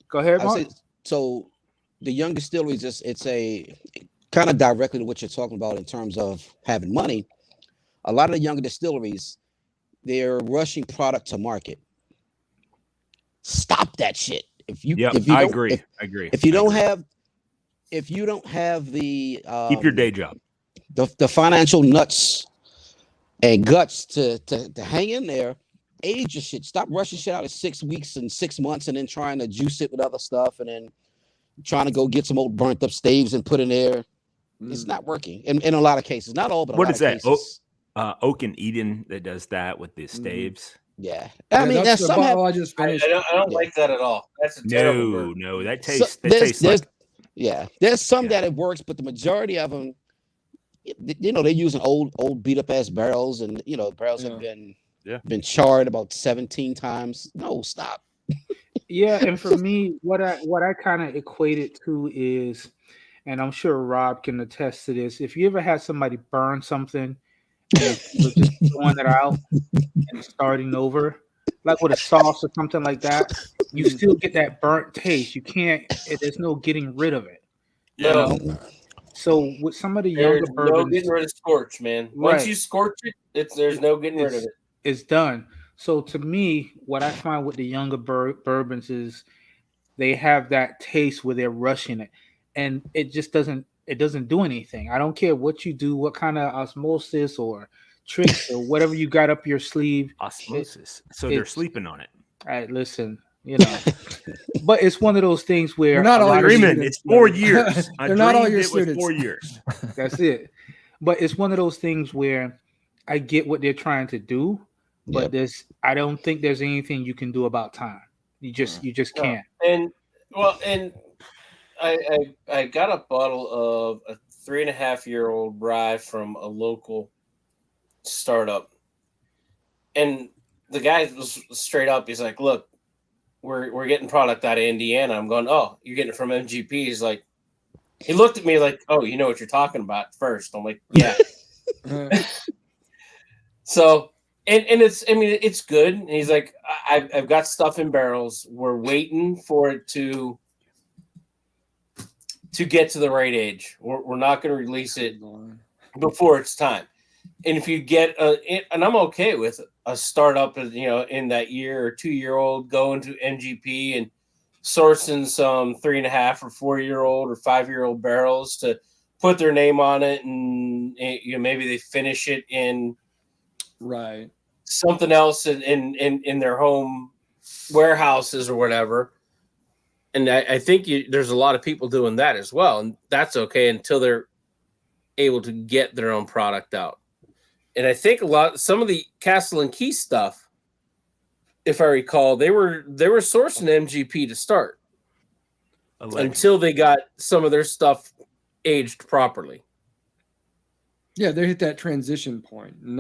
Go ahead, I Mark. say so. The young distilleries, it's a kind of directly to what you're talking about in terms of having money. A lot of the younger distilleries, they're rushing product to market. Stop that shit. If you I don't agree. If you don't have the Keep your day job. The financial nuts and guts to hang in there, age your shit. Stop rushing shit out in 6 weeks and 6 months and then trying to juice it with other stuff and then trying to go get some old burnt up staves and put in there. It's not working in a lot of cases. Not all, but what a lot is of that? cases. Oak and Eden that does that with the staves. Yeah. I mean, that's there's the some bottle I just finished. I don't like that at all. That's a terrible burn. No, that so, tastes like. Yeah, there's some that it works, but the majority of them, they're using old beat up ass barrels, and barrels have been charred about 17 times. No, stop. Yeah, and for me, what I kind of equate it to is, and I'm sure Rob can attest to this. If you ever had somebody burn something and you're just throwing it out and starting over, like with a sauce or something like that, you still get that burnt taste. You can't. There's no getting rid of it. So with some of the younger bourbons, no getting rid of scorch, man. Once you scorch it, there's no getting rid of it. It's done. So to me, what I find with the younger bourbons is they have that taste where they're rushing it, and it just doesn't do anything. I don't care what you do, what kind of osmosis or tricks or whatever you got up your sleeve. Osmosis. So they're sleeping on it. All right, listen, but it's one of those things where not all agreement. It's 4 years. They're not all your students. 4 years. That's it. But it's one of those things where I get what they're trying to do, but I don't think there's anything you can do about time. You just can't. And I got a bottle of a 3.5-year-old rye from a local startup, and the guy was straight up. He's like, "Look, we're getting product out of Indiana." I'm going, "Oh, you're getting it from MGP?" He's like, he looked at me like, "Oh, you know what you're talking about first." I'm like, "Yeah." So, and it's good. And he's like, I've got stuff in barrels. We're waiting for it to get to the right age. We're not going to release it before it's time. And if you get and I'm okay with a startup, in that year or 2-year-old going to MGP and sourcing some 3.5 or 4-year-old or 5-year-old barrels to put their name on it, and maybe they finish it in something else in their home warehouses or whatever. And I think there's a lot of people doing that as well, and that's okay until they're able to get their own product out. And I think some of the Castle and Key stuff, if I recall, they were sourcing MGP to start until they got some of their stuff aged properly. Yeah, they hit that transition point, and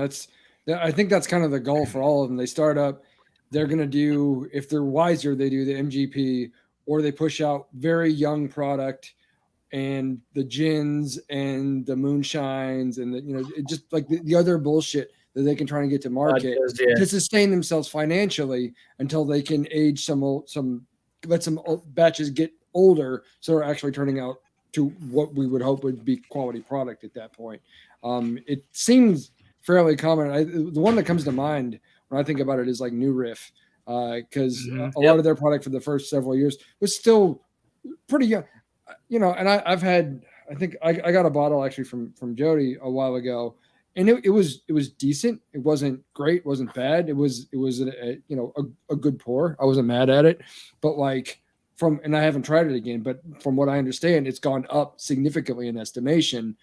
I think that's kind of the goal for all of them. They start up, they're going to do, if they're wiser, they do the MGP, or they push out very young product and the gins and the moonshines and just like the other bullshit that they can try and get to market to sustain themselves financially until they can age let some batches get older, so they're actually turning out to what we would hope would be quality product at that point. It seems fairly common. The one that comes to mind when I think about it is like New Riff, because a lot of their product for the first several years was still pretty young, and I think I got a bottle actually from Jody a while ago, and it was decent. It wasn't great, wasn't bad. It was a good pour. I wasn't mad at it, but and I haven't tried it again, but from what I understand, it's gone up significantly in estimation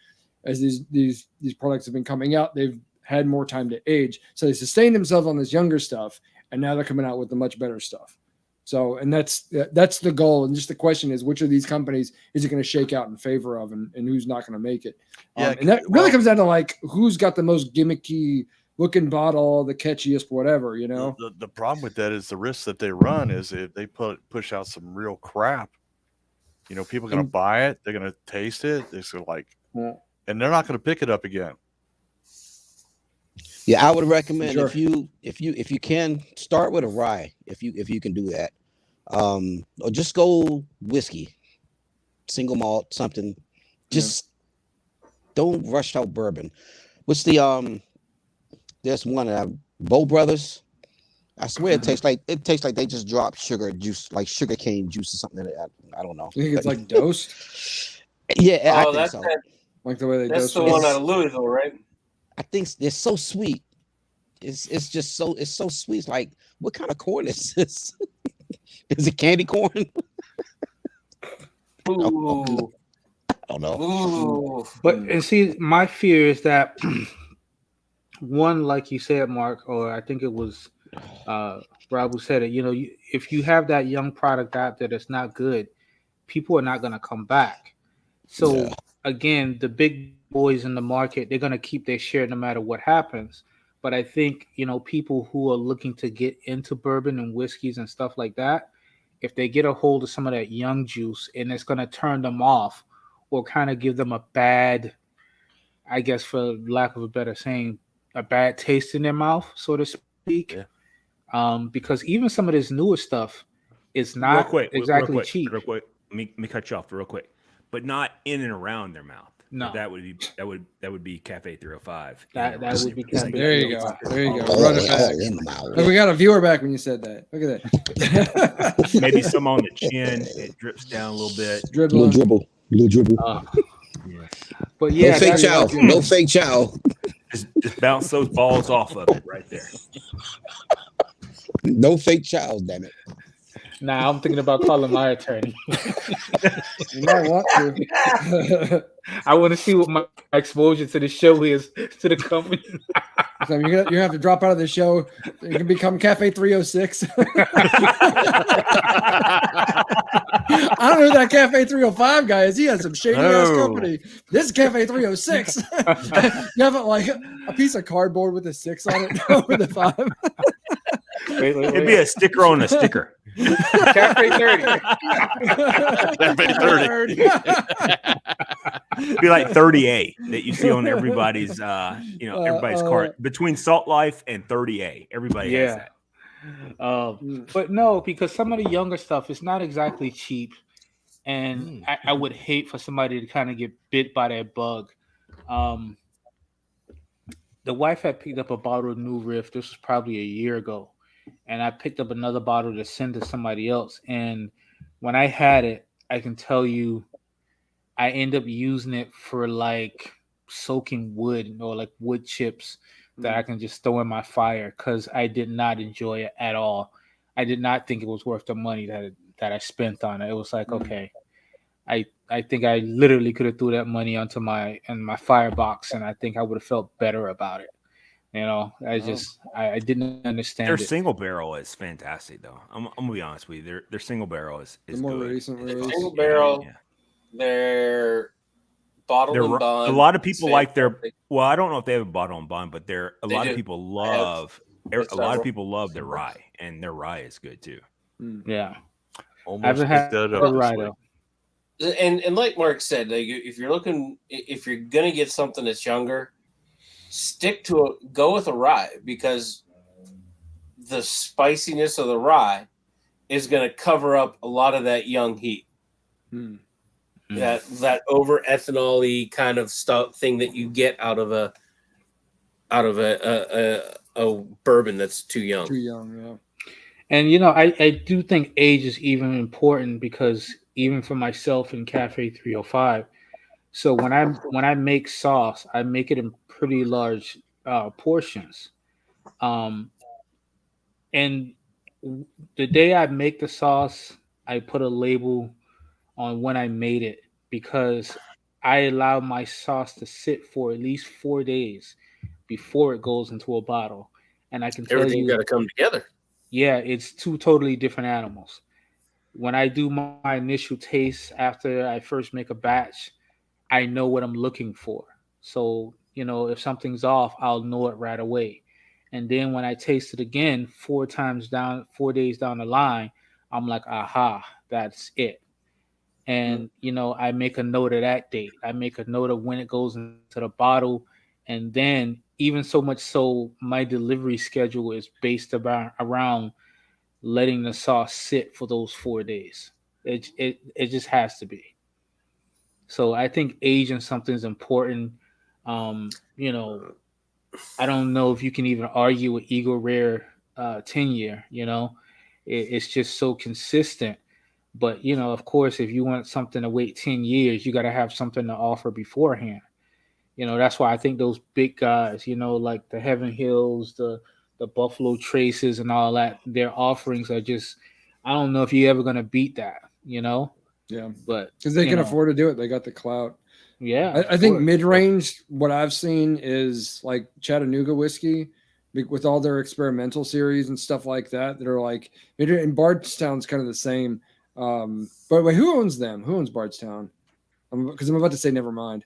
as these products have been coming out. They've had more time to age, so they sustained themselves on this younger stuff, and now they're coming out with the much better stuff. So, and that's the goal. And just the question is, which of these companies is it going to shake out in favor of, and who's not going to make it? And that really comes down to who's got the most gimmicky looking bottle, the catchiest, whatever, The problem with that is the risk that they run is if they push out some real crap, people are going to buy it. They're going to taste it. They're and they're not going to pick it up again. Yeah, I would recommend Sure. if you can start with a rye if you can do that. Or just go whiskey, single malt, something. Just don't rush out bourbon. What's the there's one Bow Brothers. I swear it tastes like they just dropped sugar juice, like sugar cane juice or something. I don't know. You think it's like dosed, Yeah, I Oh, think that's so. like the way they that's dose the sugar? one out of Louisville, right? I think they're so sweet. It's just so sweet. It's like, what kind of corn is this? Is it candy corn? Ooh, I don't know. ooh. But and see, my fear is that one, like you said, Mark, or I think it was Rob who said it. If you have that young product out there that's not good, people are not going to come back. So Yeah. again, the big boys in the market, they're going to keep their share no matter what happens. But I think people who are looking to get into bourbon and whiskeys and stuff like that, if they get a hold of some of that young juice, and it's going to turn them off or kind of give them a bad, I guess, for lack of a better saying, a bad taste in their mouth, so to speak. Yeah. Because even some of this newer stuff is Real not quick, exactly cheap. real quick. Let me cut you off real quick, but not in and around their mouth. No. That would be Cafe 305. That would be Cafe There you go. 305. There you go. All, Run it back. all in the mouth. Look, we got a viewer back when you said that. Look at that. Maybe some on the chin. It drips down a little bit. Little Dribbling. dribble. Yeah. But yeah, no fake that's- chow. No fake chow. Just bounce those balls off of it right there. No fake chows, damn it. Nah, I'm thinking about calling my attorney. You might want to. I want to see what my exposure to the show is to the company. So you're gonna have to drop out of the show. You can become Cafe 306. I don't know who that Cafe 305 guy is. He has some shady ass No. company. This is Cafe 306. You have like a piece of cardboard with a 6 on it with a 5. Wait. It'd be a sticker on a sticker. Cafe 30. Cafe 30. It'd be like 30A that you see on everybody's everybody's cart between Salt Life and 30A. Everybody has that. But no, because some of the younger stuff is not exactly cheap, and I would hate for somebody to kind of get bit by that bug. The wife had picked up a bottle of New Riff. This was probably a year ago, and I picked up another bottle to send to somebody else. And when I had it, I can tell you, I end up using it for like soaking wood or like wood chips that I can just throw in my fire, because I did not enjoy it at all. I did not think it was worth the money that I spent on it. It was like, okay, I think I literally could have threw that money onto my firebox, and I think I would have felt better about it. I didn't understand Their it. single barrel is fantastic, though. I'm gonna be honest with you. Their single barrel is The more good. recent It's release. fun. Single barrel. Yeah. They're bottled and A bond. lot of people like their. Fantastic. Well, I don't know if they have a bottle and bond, but a lot do. of people I have love. A lot several. of people love their rye, and their rye is good too. Yeah, I Almost haven't had picked that a up. ride this though. week. And like Mark said, like if you're gonna get something that's younger, go with a rye, because the spiciness of the rye is gonna cover up a lot of that young heat. That over ethanol-y kind of stuff thing that you get out of a bourbon that's too young. Too young, yeah. And I do think age is even important, because even for myself in Cafe 305, so when I make sauce, I make it in pretty large portions. And the day I make the sauce, I put a label on when I made it, because I allow my sauce to sit for at least 4 days before it goes into a bottle. And I can tell Everything's you, got to come together. yeah, it's two totally different animals. When I do my initial taste after I first make a batch, I know what I'm looking for. So, if something's off, I'll know it right away. And then when I taste it again 4 days down the line, I'm like, aha, that's it. And, I make a note of that date. I make a note of when it goes into the bottle. And then even so much so, my delivery schedule is based around letting the sauce sit for those 4 days. It just has to be. So I think aging something is important. You know, I don't know if you can even argue with Eagle Rare 10 year. You know, it's just so consistent. But you know, of course, if you want something to wait 10 years, you got to have something to offer beforehand. You know, that's why I think those big guys, you know, like the Heaven Hills, the Buffalo Traces, and all that, their offerings are just. I don't know if you're ever gonna beat that. You know, Yeah, but because they you can know, afford to do it. They got the clout. yeah, I of think course. mid range, what I've seen is like Chattanooga whiskey with all their experimental series and stuff like that that are like, and Bardstown's kind of the same. But wait, who owns them? Who owns Bardstown? Because I'm about to say never mind.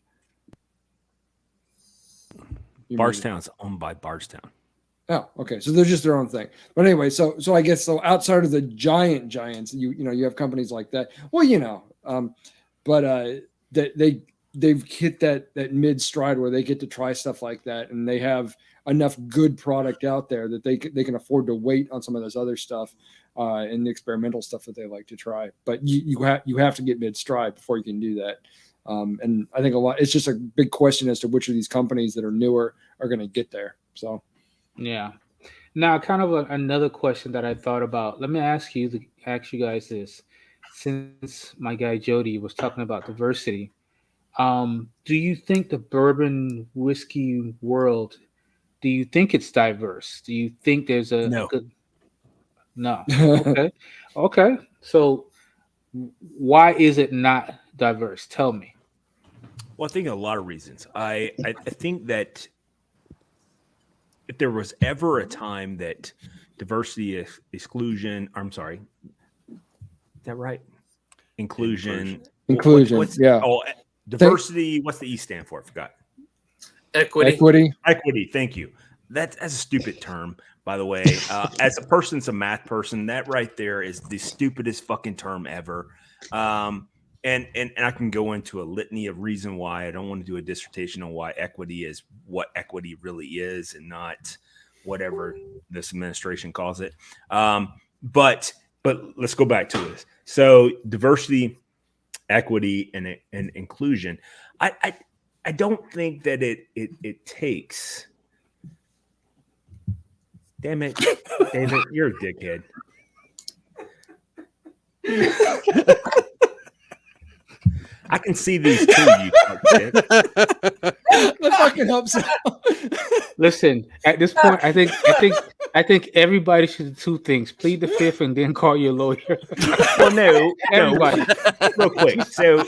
Bardstown's owned by Bardstown. Oh, okay. So they're just their own thing. But anyway, so I guess so outside of the giants, you know, you have companies like that. Well, you know, but that they've hit that mid stride where they get to try stuff like that, and they have enough good product out there that they can afford to wait on some of this other stuff and the experimental stuff that they like to try. But you have to get mid stride before you can do that. And I think it's just a big question as to which of these companies that are newer are going to get there. So. Yeah. Now, kind of another question that I thought about. Let me ask you guys this, since my guy Jody was talking about diversity. Do you think the bourbon whiskey world? Do you think it's diverse? Do you think there's a No. good? No. Okay. Okay. So, why is it not diverse? Tell me. Well, I think a lot of reasons. I think that if there was ever a time that diversity, exclusion, I'm sorry, is that right? Inclusion. Inclusion. Yeah. Oh, diversity. What's the E stand for? I forgot. Equity. Equity. Thank you. That's a stupid term, by the way. As a person, a math person, that right there is the stupidest fucking term ever. And I can go into a litany of reason why. I don't want to do a dissertation on why equity is what equity really is and not whatever this administration calls it. But let's go back to this. So diversity, equity, and inclusion. I don't think that it takes. Damn it, David, you're a dickhead. I can see these too, you fuck shit. That fucking helps out. Listen, at this point, I think everybody should do two things: plead the fifth and then call your lawyer. Well, no, Everybody. real quick. So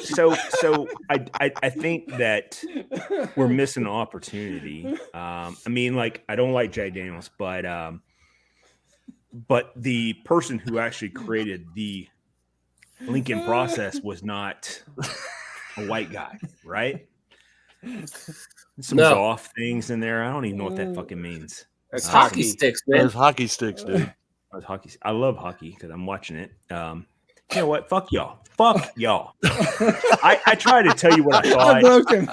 I think that we're missing an opportunity. I mean, like, I don't like Jay Daniels, but the person who actually created the Lincoln process was not a white guy, right? Some golf things in there. I don't even know what that fucking means. It's hockey sticks, man. There's hockey sticks, dude. Hockey. I love hockey because I'm watching it. You know what? Fuck y'all. Fuck y'all. I tried to tell you what I thought. I broke him.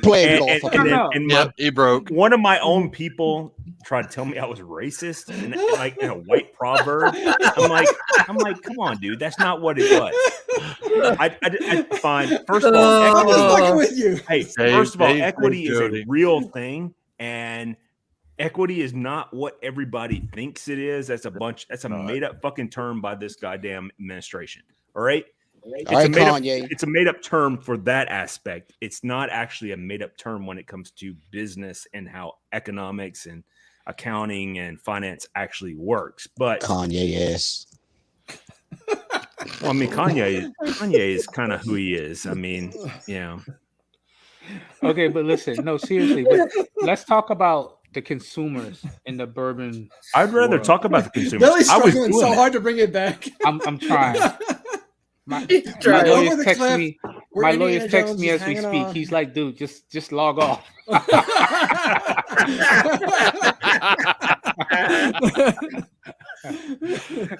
And He broke. one of my own people tried to tell me I was racist and like in a white proverb. I'm like, come on, dude. That's not what it was. I find, first of all, I was equity, fucking with you. hey, first of all, equity is a real thing, and equity is not what everybody thinks it is. That's a made up fucking term by this goddamn administration. All right. It's a made up term for that aspect. It's not actually a made up term when it comes to business and how economics and accounting and finance actually works. But Kanye, yes. Well, I mean, Kanye is kind of who he is. I mean, yeah. Okay, but listen, no, seriously. But let's talk about the consumers in the bourbon. I'd rather world. talk about the consumers. Billy's I was struggling doing so that. hard to bring it back. I'm trying. My Over lawyers the text cliff, me. where My Indiana lawyers text Jones me is as we hanging speak. on. He's like, dude, just log off.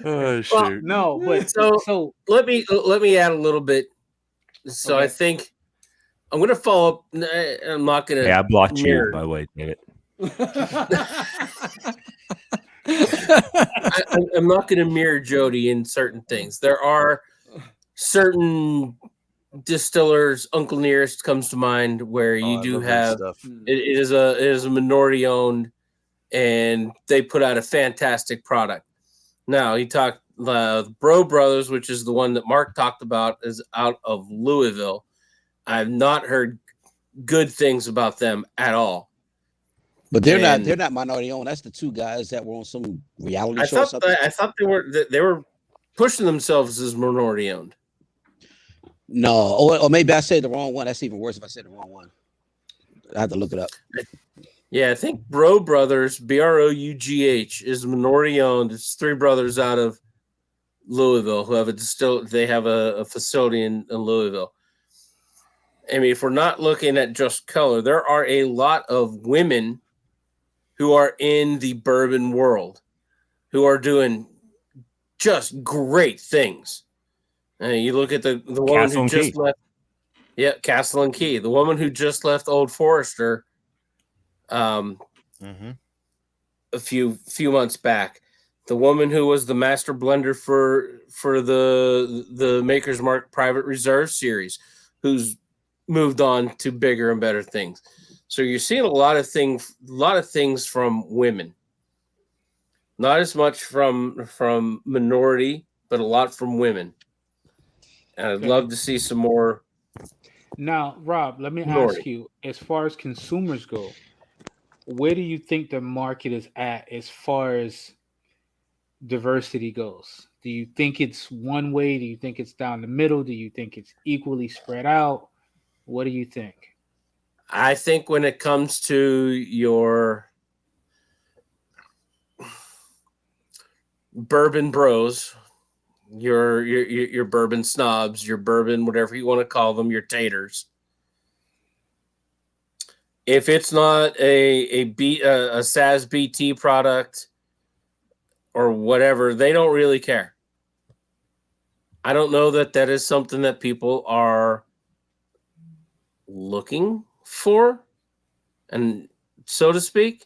Oh shoot! Well, No, but So let me add a little bit. So I think I'm going to follow up. I'm not going to. Hey, I blocked you, mirror. by the way, David. I'm not going to mirror Jody in certain things. There are certain distillers. Uncle Nearest comes to mind where you I do love that have stuff. it is a minority owned, and they put out a fantastic product. Now he talked Bro Brothers, which is the one that Mark talked about, is out of Louisville. I've not heard good things about them at all. But they're not minority owned. That's the two guys that were on some reality show or something. I thought they were pushing themselves as minority owned. No, or maybe I said the wrong one. That's even worse if I said the wrong one. I have to look it up. Yeah, I think Bro Brothers, Brough, is minority owned. It's three brothers out of Louisville who have they have a facility in Louisville. I mean, if we're not looking at just color, there are a lot of women who are in the bourbon world who are doing just great things. And you look at the woman who just left. Yeah, Castle and Key. The woman who just left Old Forester a few months back. The woman who was the master blender for the Maker's Mark Private Reserve series, who's moved on to bigger and better things. So you're seeing a lot of things from women. Not as much from minority, but a lot from women. And I'd love to see some more. Now, Rob, let me ask you, as far as consumers go, where do you think the market is at as far as diversity goes? Do you think it's one way? Do you think it's down the middle? Do you think it's equally spread out? What do you think? I think when it comes to your bourbon bros, your bourbon snobs, your bourbon, whatever you want to call them, your taters. If it's not a SAS BT product or whatever, they don't really care. I don't know that is something that people are looking for, and so to speak.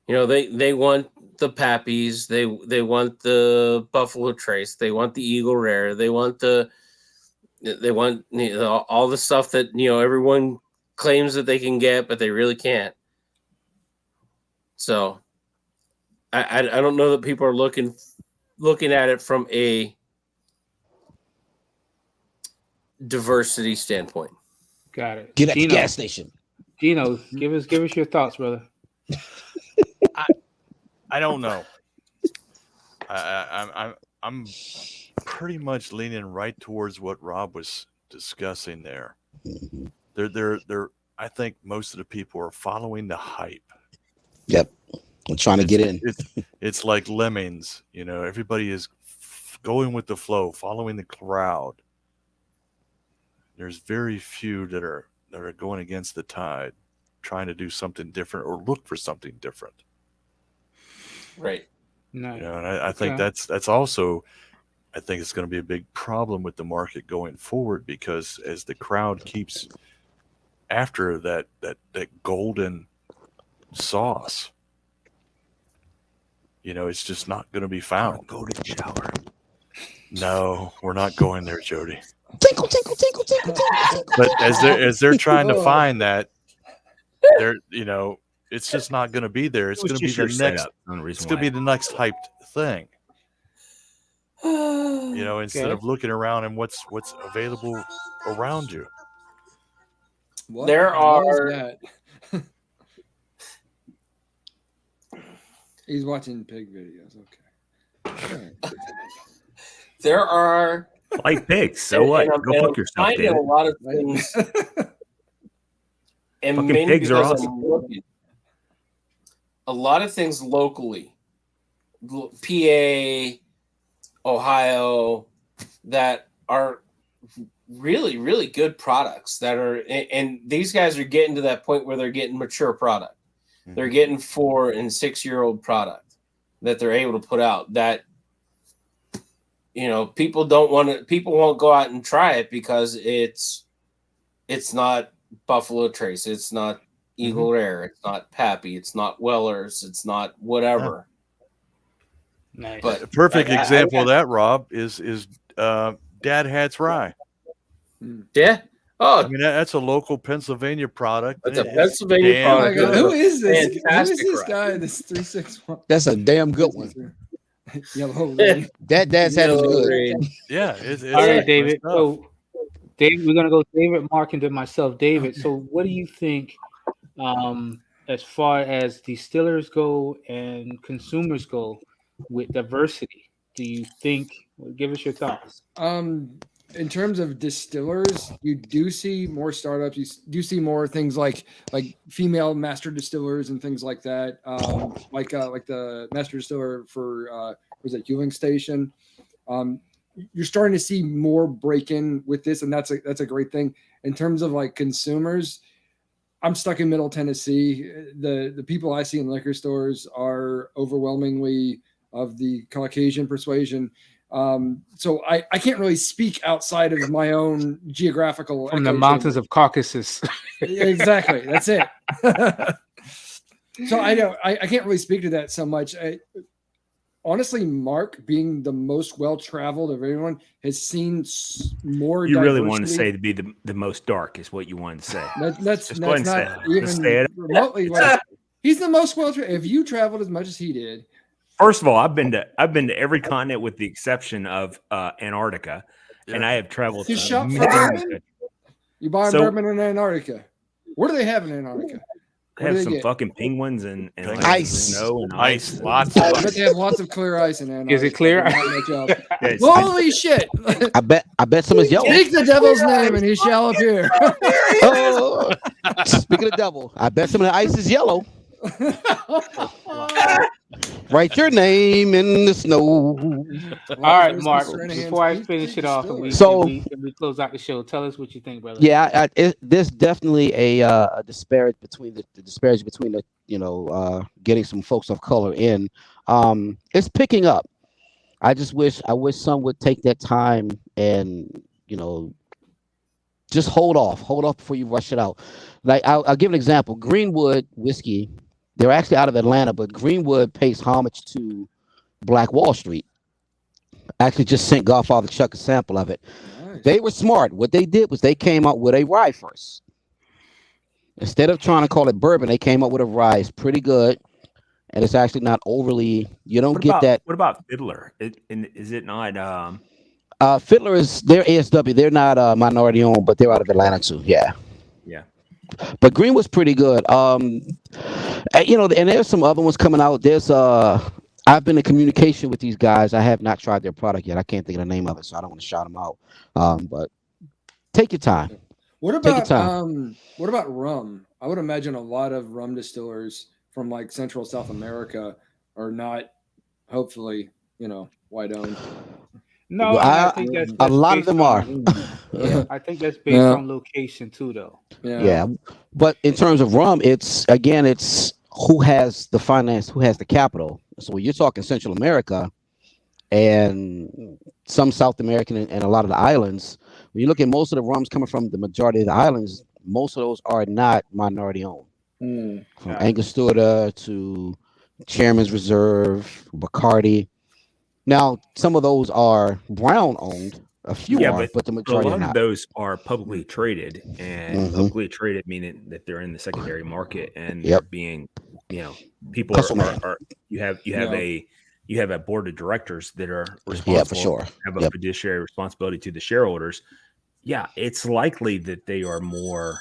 You know, they want the Pappies, they want the Buffalo Trace, they want the Eagle Rare, they want all the stuff that everyone claims that they can get, but they really can't. So I don't know that people are looking at it from a diversity standpoint. Got it. Get at the gas station. Gino, give us your thoughts, brother. I don't know. I'm pretty much leaning right towards what Rob was discussing there. They're I think most of the people are following the hype. Yep. I'm trying to get in. It's like lemmings, everybody is going with the flow, following the crowd. There's very few that are going against the tide, trying to do something different or look for something different. Right. Nice. And I think that's also, I think it's going to be a big problem with the market going forward, because as the crowd keeps after that golden sauce, it's just not going to be found. Golden shower. No, we're not going there, Jody. Tinkle, tinkle, tinkle, tinkle, tinkle. But as they're trying to find that, it's just not going to be there. It's going to be the next. It's going to be the next hyped thing. Instead of looking around and what's available around you. What? There are. That? He's watching pig videos. Okay. There are. Like pigs. So what? Go fuck yourself, finding David. a lot of things. And Fucking mainly pigs are because awesome. I'm looking. A lot of things locally, PA, Ohio, that are really, really good products that are, and these guys are getting to that point where they're getting mature product. Mm-hmm. They're getting 4 and 6 year old product that they're able to put out that, people won't go out and try it because it's not Buffalo Trace. It's not Eagle Rare. It's not Pappy. It's not Weller's. It's not whatever. Nice. But A perfect like, example of that, Rob, is Dad Hat's Rye. yeah. Oh, I mean, that's a local Pennsylvania product. It's a It's Pennsylvania damn Oh my product. God, who is this? Fantastic Who is this rye. guy? This 361. That's a damn good one. Yellow lane. Dad's had is Yellow good. Rain. Yeah, it's All right, excellent David. stuff. So, David, we're gonna go David, Mark, and then myself. David. So, what do you think, as far as distillers go and consumers go, with diversity? Do you think? Give us your thoughts. In terms of distillers, you do see more startups. You do see more things like female master distillers and things like that. Like the master distiller for was it Ewing Station. You're starting to see more break in with this, and that's a great thing. In terms of like consumers, I'm stuck in Middle Tennessee. The people I see in liquor stores are overwhelmingly of the Caucasian persuasion. So I can't really speak outside of my own geographical From the echo mountains chamber. of Caucasus. Yeah, exactly. That's it. So I can't really speak to that so much. Honestly, Mark, being the most well-traveled of everyone, has seen more. You really want to diversity. say to be the most dark is what you wanted to say. That's Just go ahead and say not it. even Just say it. remotely. What, he's the most well-traveled. If you traveled as much as he did, First of all, I've been to every continent with the exception of Antarctica, and I have traveled. You to shop for many bourbon? countries. you buy So- bourbon in Antarctica. What do they have in Antarctica? They What do have they some get? fucking penguins and like Ice. snow and Ice, ice. lots I of bet they have lots of clear ice in Antarctica. Is it clear? Not much else. Yeah, it's- Holy shit! I bet some is yellow. Speak the devil's name and he shall appear. Oh, speaking of devil, I bet some of the ice is yellow. Write your name in the snow. All right, Mark. Before I finish it off, and we close out the show, tell us what you think, brother. Yeah, there's definitely a disparity between getting some folks of color in. It's picking up. I wish some would take that time and just hold off before you rush it out. Like I'll give an example. Greenwood whiskey. They're actually out of Atlanta, but Greenwood pays homage to Black Wall Street. Actually, just sent Godfather Chuck a sample of it. Nice. They were smart. What they did was they came out with a rye first. Instead of trying to call it bourbon, they came up with a rye. It's pretty good, and it's actually not overly. You don't get that. What about Fiddler? Is it not? Fiddler is their ASW. They're not minority owned, but they're out of Atlanta too. Yeah. Yeah. But Green was pretty good. And there's some other ones coming out. There's I've been in communication with these guys. I have not tried their product yet. I can't think of the name of it, so I don't want to shout them out. But take your time. What Take your about time. what about rum? I would imagine a lot of rum distillers from like Central South America are not, hopefully, white owned. No, Well, I think that's a lot of based them are. on- Yeah, I think that's based Yeah. on location too, though. Yeah. But in terms of rum, it's who has the finance, who has the capital. So when you're talking Central America and some South American and a lot of the islands, when you look at most of the rums coming from the majority of the islands, most of those are not minority owned. From Yeah. Angostura to Chairman's Reserve, Bacardi. Now, some of those are brown owned. A few Yeah, are, but the A majority are lot of not. those are publicly traded, and Mhm. publicly traded meaning that they're in the secondary market and Yep. they're being, people Hustle are, man. are you have a board of directors that are responsible. Yeah, for sure. Have a Yep. fiduciary responsibility to the shareholders. Yeah, it's likely that they are more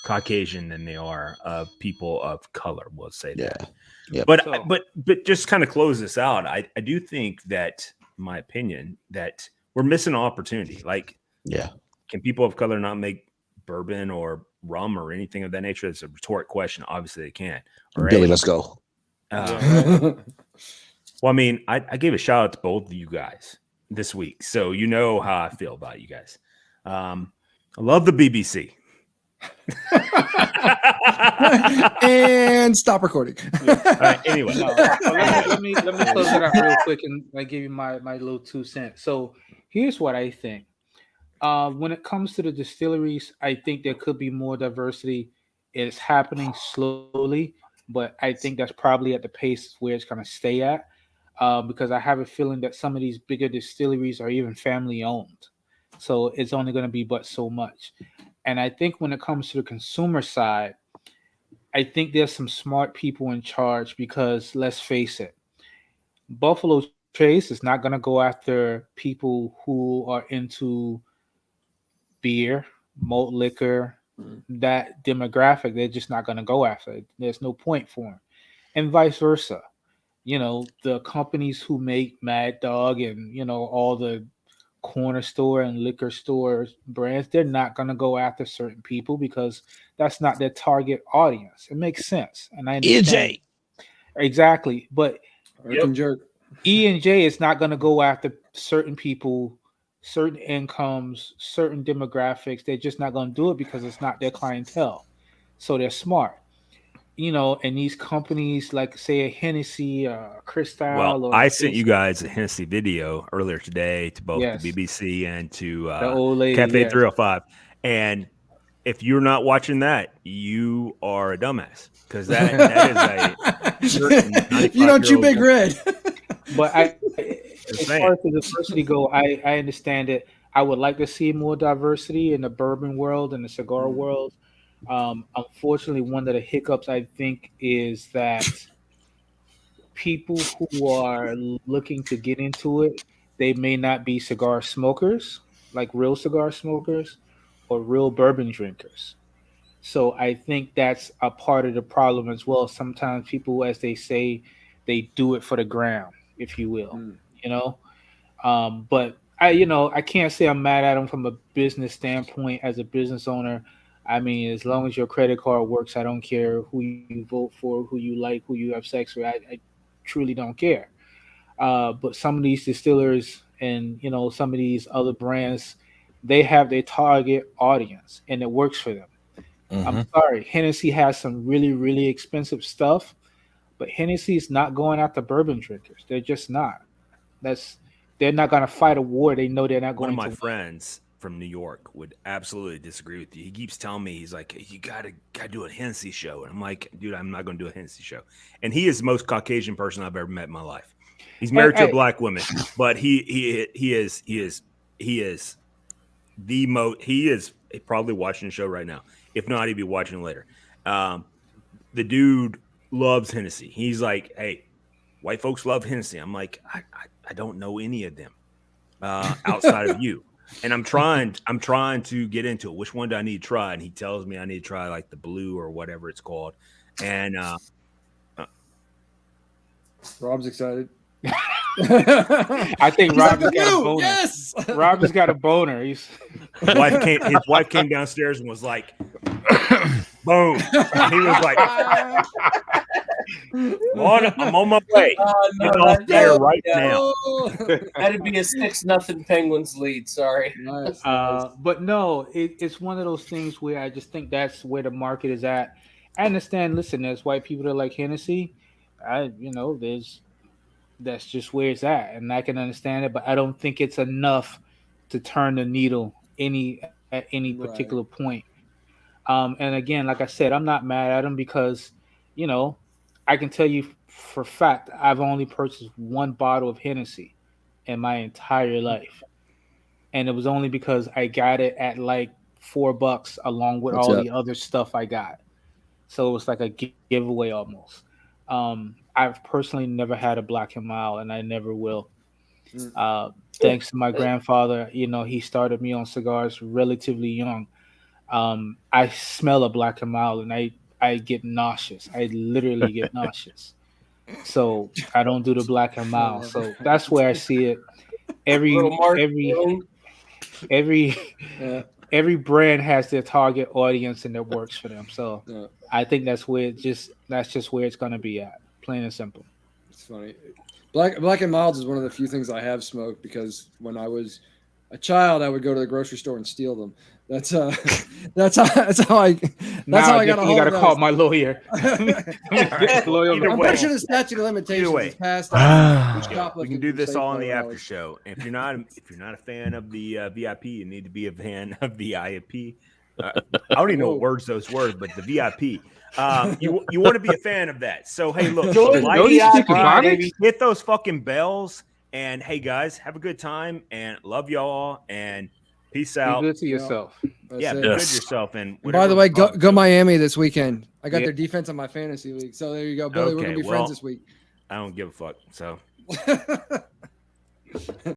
Caucasian than they are people of color. We'll say that. Yep. But So- but just kind of close this out. I do think that, in my opinion, that we're missing an opportunity. Like, Yeah. can people of color not make bourbon or rum or anything of that nature? It's a rhetoric question. Obviously, they can. All right. Billy, let's go. Well, I mean, I gave a shout out to both of you guys this week, so you know how I feel about you guys. I love the BBC. And stop recording. All right, anyway, No, let me close it out real quick and I give you my little 2 cents. So here's what I think. When it comes to the distilleries, I think there could be more diversity. It's happening slowly, but I think that's probably at the pace where it's going to stay at. Because I have a feeling that some of these bigger distilleries are even family owned. So it's only going to be but so much. And I think when it comes to the consumer side, I think there's some smart people in charge because let's face it, Buffalo Trace is not going to go after people who are into beer, malt liquor, that demographic. They're just not going to go after it. There's no point for them. And vice versa. The companies who make Mad Dog and, all the corner store and liquor store brands, they're not going to go after certain people because that's not their target audience. It makes sense. And I understand. EJ. Exactly. But American jerk. E&J is not going to go after certain people, certain incomes, certain demographics. They're just not going to do it because it's not their clientele. So they're smart. And these companies like say a Hennessy, Cristal. Well, or I sent you guys a Hennessy video earlier today to both Yes. the BBC and to the old lady. Cafe yes. 305. And if you're not watching that, you are a dumbass because that is a You don't chew Big Red. But as far as the diversity go, I understand it. I would like to see more diversity in the bourbon world and the cigar world. Unfortunately, one of the hiccups I think is that people who are looking to get into it, they may not be cigar smokers, like real cigar smokers, or real bourbon drinkers. So I think that's a part of the problem as well. Sometimes people, as they say, they do it for the gram, if you will. You know, but I can't say I'm mad at them from a business standpoint. As a business owner, I mean, as long as your credit card works, I don't care who you vote for, who you like, who you have sex with. I truly don't care. But some of these distillers and some of these other brands, they have their target audience, and it works for them. I'm sorry, Hennessy has some really, really expensive stuff, but Hennessy is not going after bourbon drinkers. They're just not. They're not going to fight a war. They know they're not One going of my to. friends from New York would absolutely disagree with you. He keeps telling me, he's like, you gotta do a Hennessy show. And I'm like, dude, I'm not gonna do a Hennessy show. And he is the most Caucasian person I've ever met in my life. He's married to a black woman, but he is probably watching the show right now. If not, he'd be watching it later. The dude loves Hennessy. He's like, hey, white folks love Hennessy. I'm like, I don't know any of them outside of you. And I'm trying to get into it. Which one do I need to try? And he tells me I need to try like the blue or whatever it's called. And Rob's excited. I think Rob has got a boner. Yes. Rob has got a boner. His wife came downstairs and was like, boom. And he was like, I'm on my way. Get off there right now. That'd be a 6-0 Penguins lead. Sorry. Nice. But no, it's one of those things where I just think that's where the market is at. I understand. Listen, there's white people that like Hennessy. That's just where it's at, and I can understand it. But I don't think it's enough to turn the needle at any particular point. And again, like I said, I'm not mad at them because, I can tell you for a fact I've only purchased one bottle of Hennessy in my entire life, and it was only because I got it at like $4 along with the other stuff I got. So it was like a giveaway almost. I've personally never had a Black and Mild, and I never will. Thanks to my grandfather, he started me on cigars relatively young. I smell a Black and Mild, and I get nauseous. I literally get nauseous. So I don't do the Black and Mild. So that's where I see it. Every brand has their target audience, and it works for them. So I think that's just where it's going to be at. Plain and simple. It's funny. Black and Milds is one of the few things I have smoked because when I was a child, I would go to the grocery store and steal them. That's how That's how I got a you hold gotta of call those. my lawyer. Lawyer. Either I'm way. pretty sure the statute of limitations way. is passed. We can do this all in the after show. If you're not a fan of the VIP, you need to be a fan of the IAP. I don't even know what words those words, but the VIP. You want to be a fan of that. So hey, look, Join like, Don't you speak subscribe, Ebonics? hit those fucking bells, and hey guys, have a good time and love y'all and peace Be out. good to yourself. Yeah, be It. good Yes. yourself. And And by the way, whatever- go Miami this weekend. I got Yeah. their defense on my fantasy league. So there you go, Billy. We're Okay, gonna be well, friends this week. I don't give a fuck. So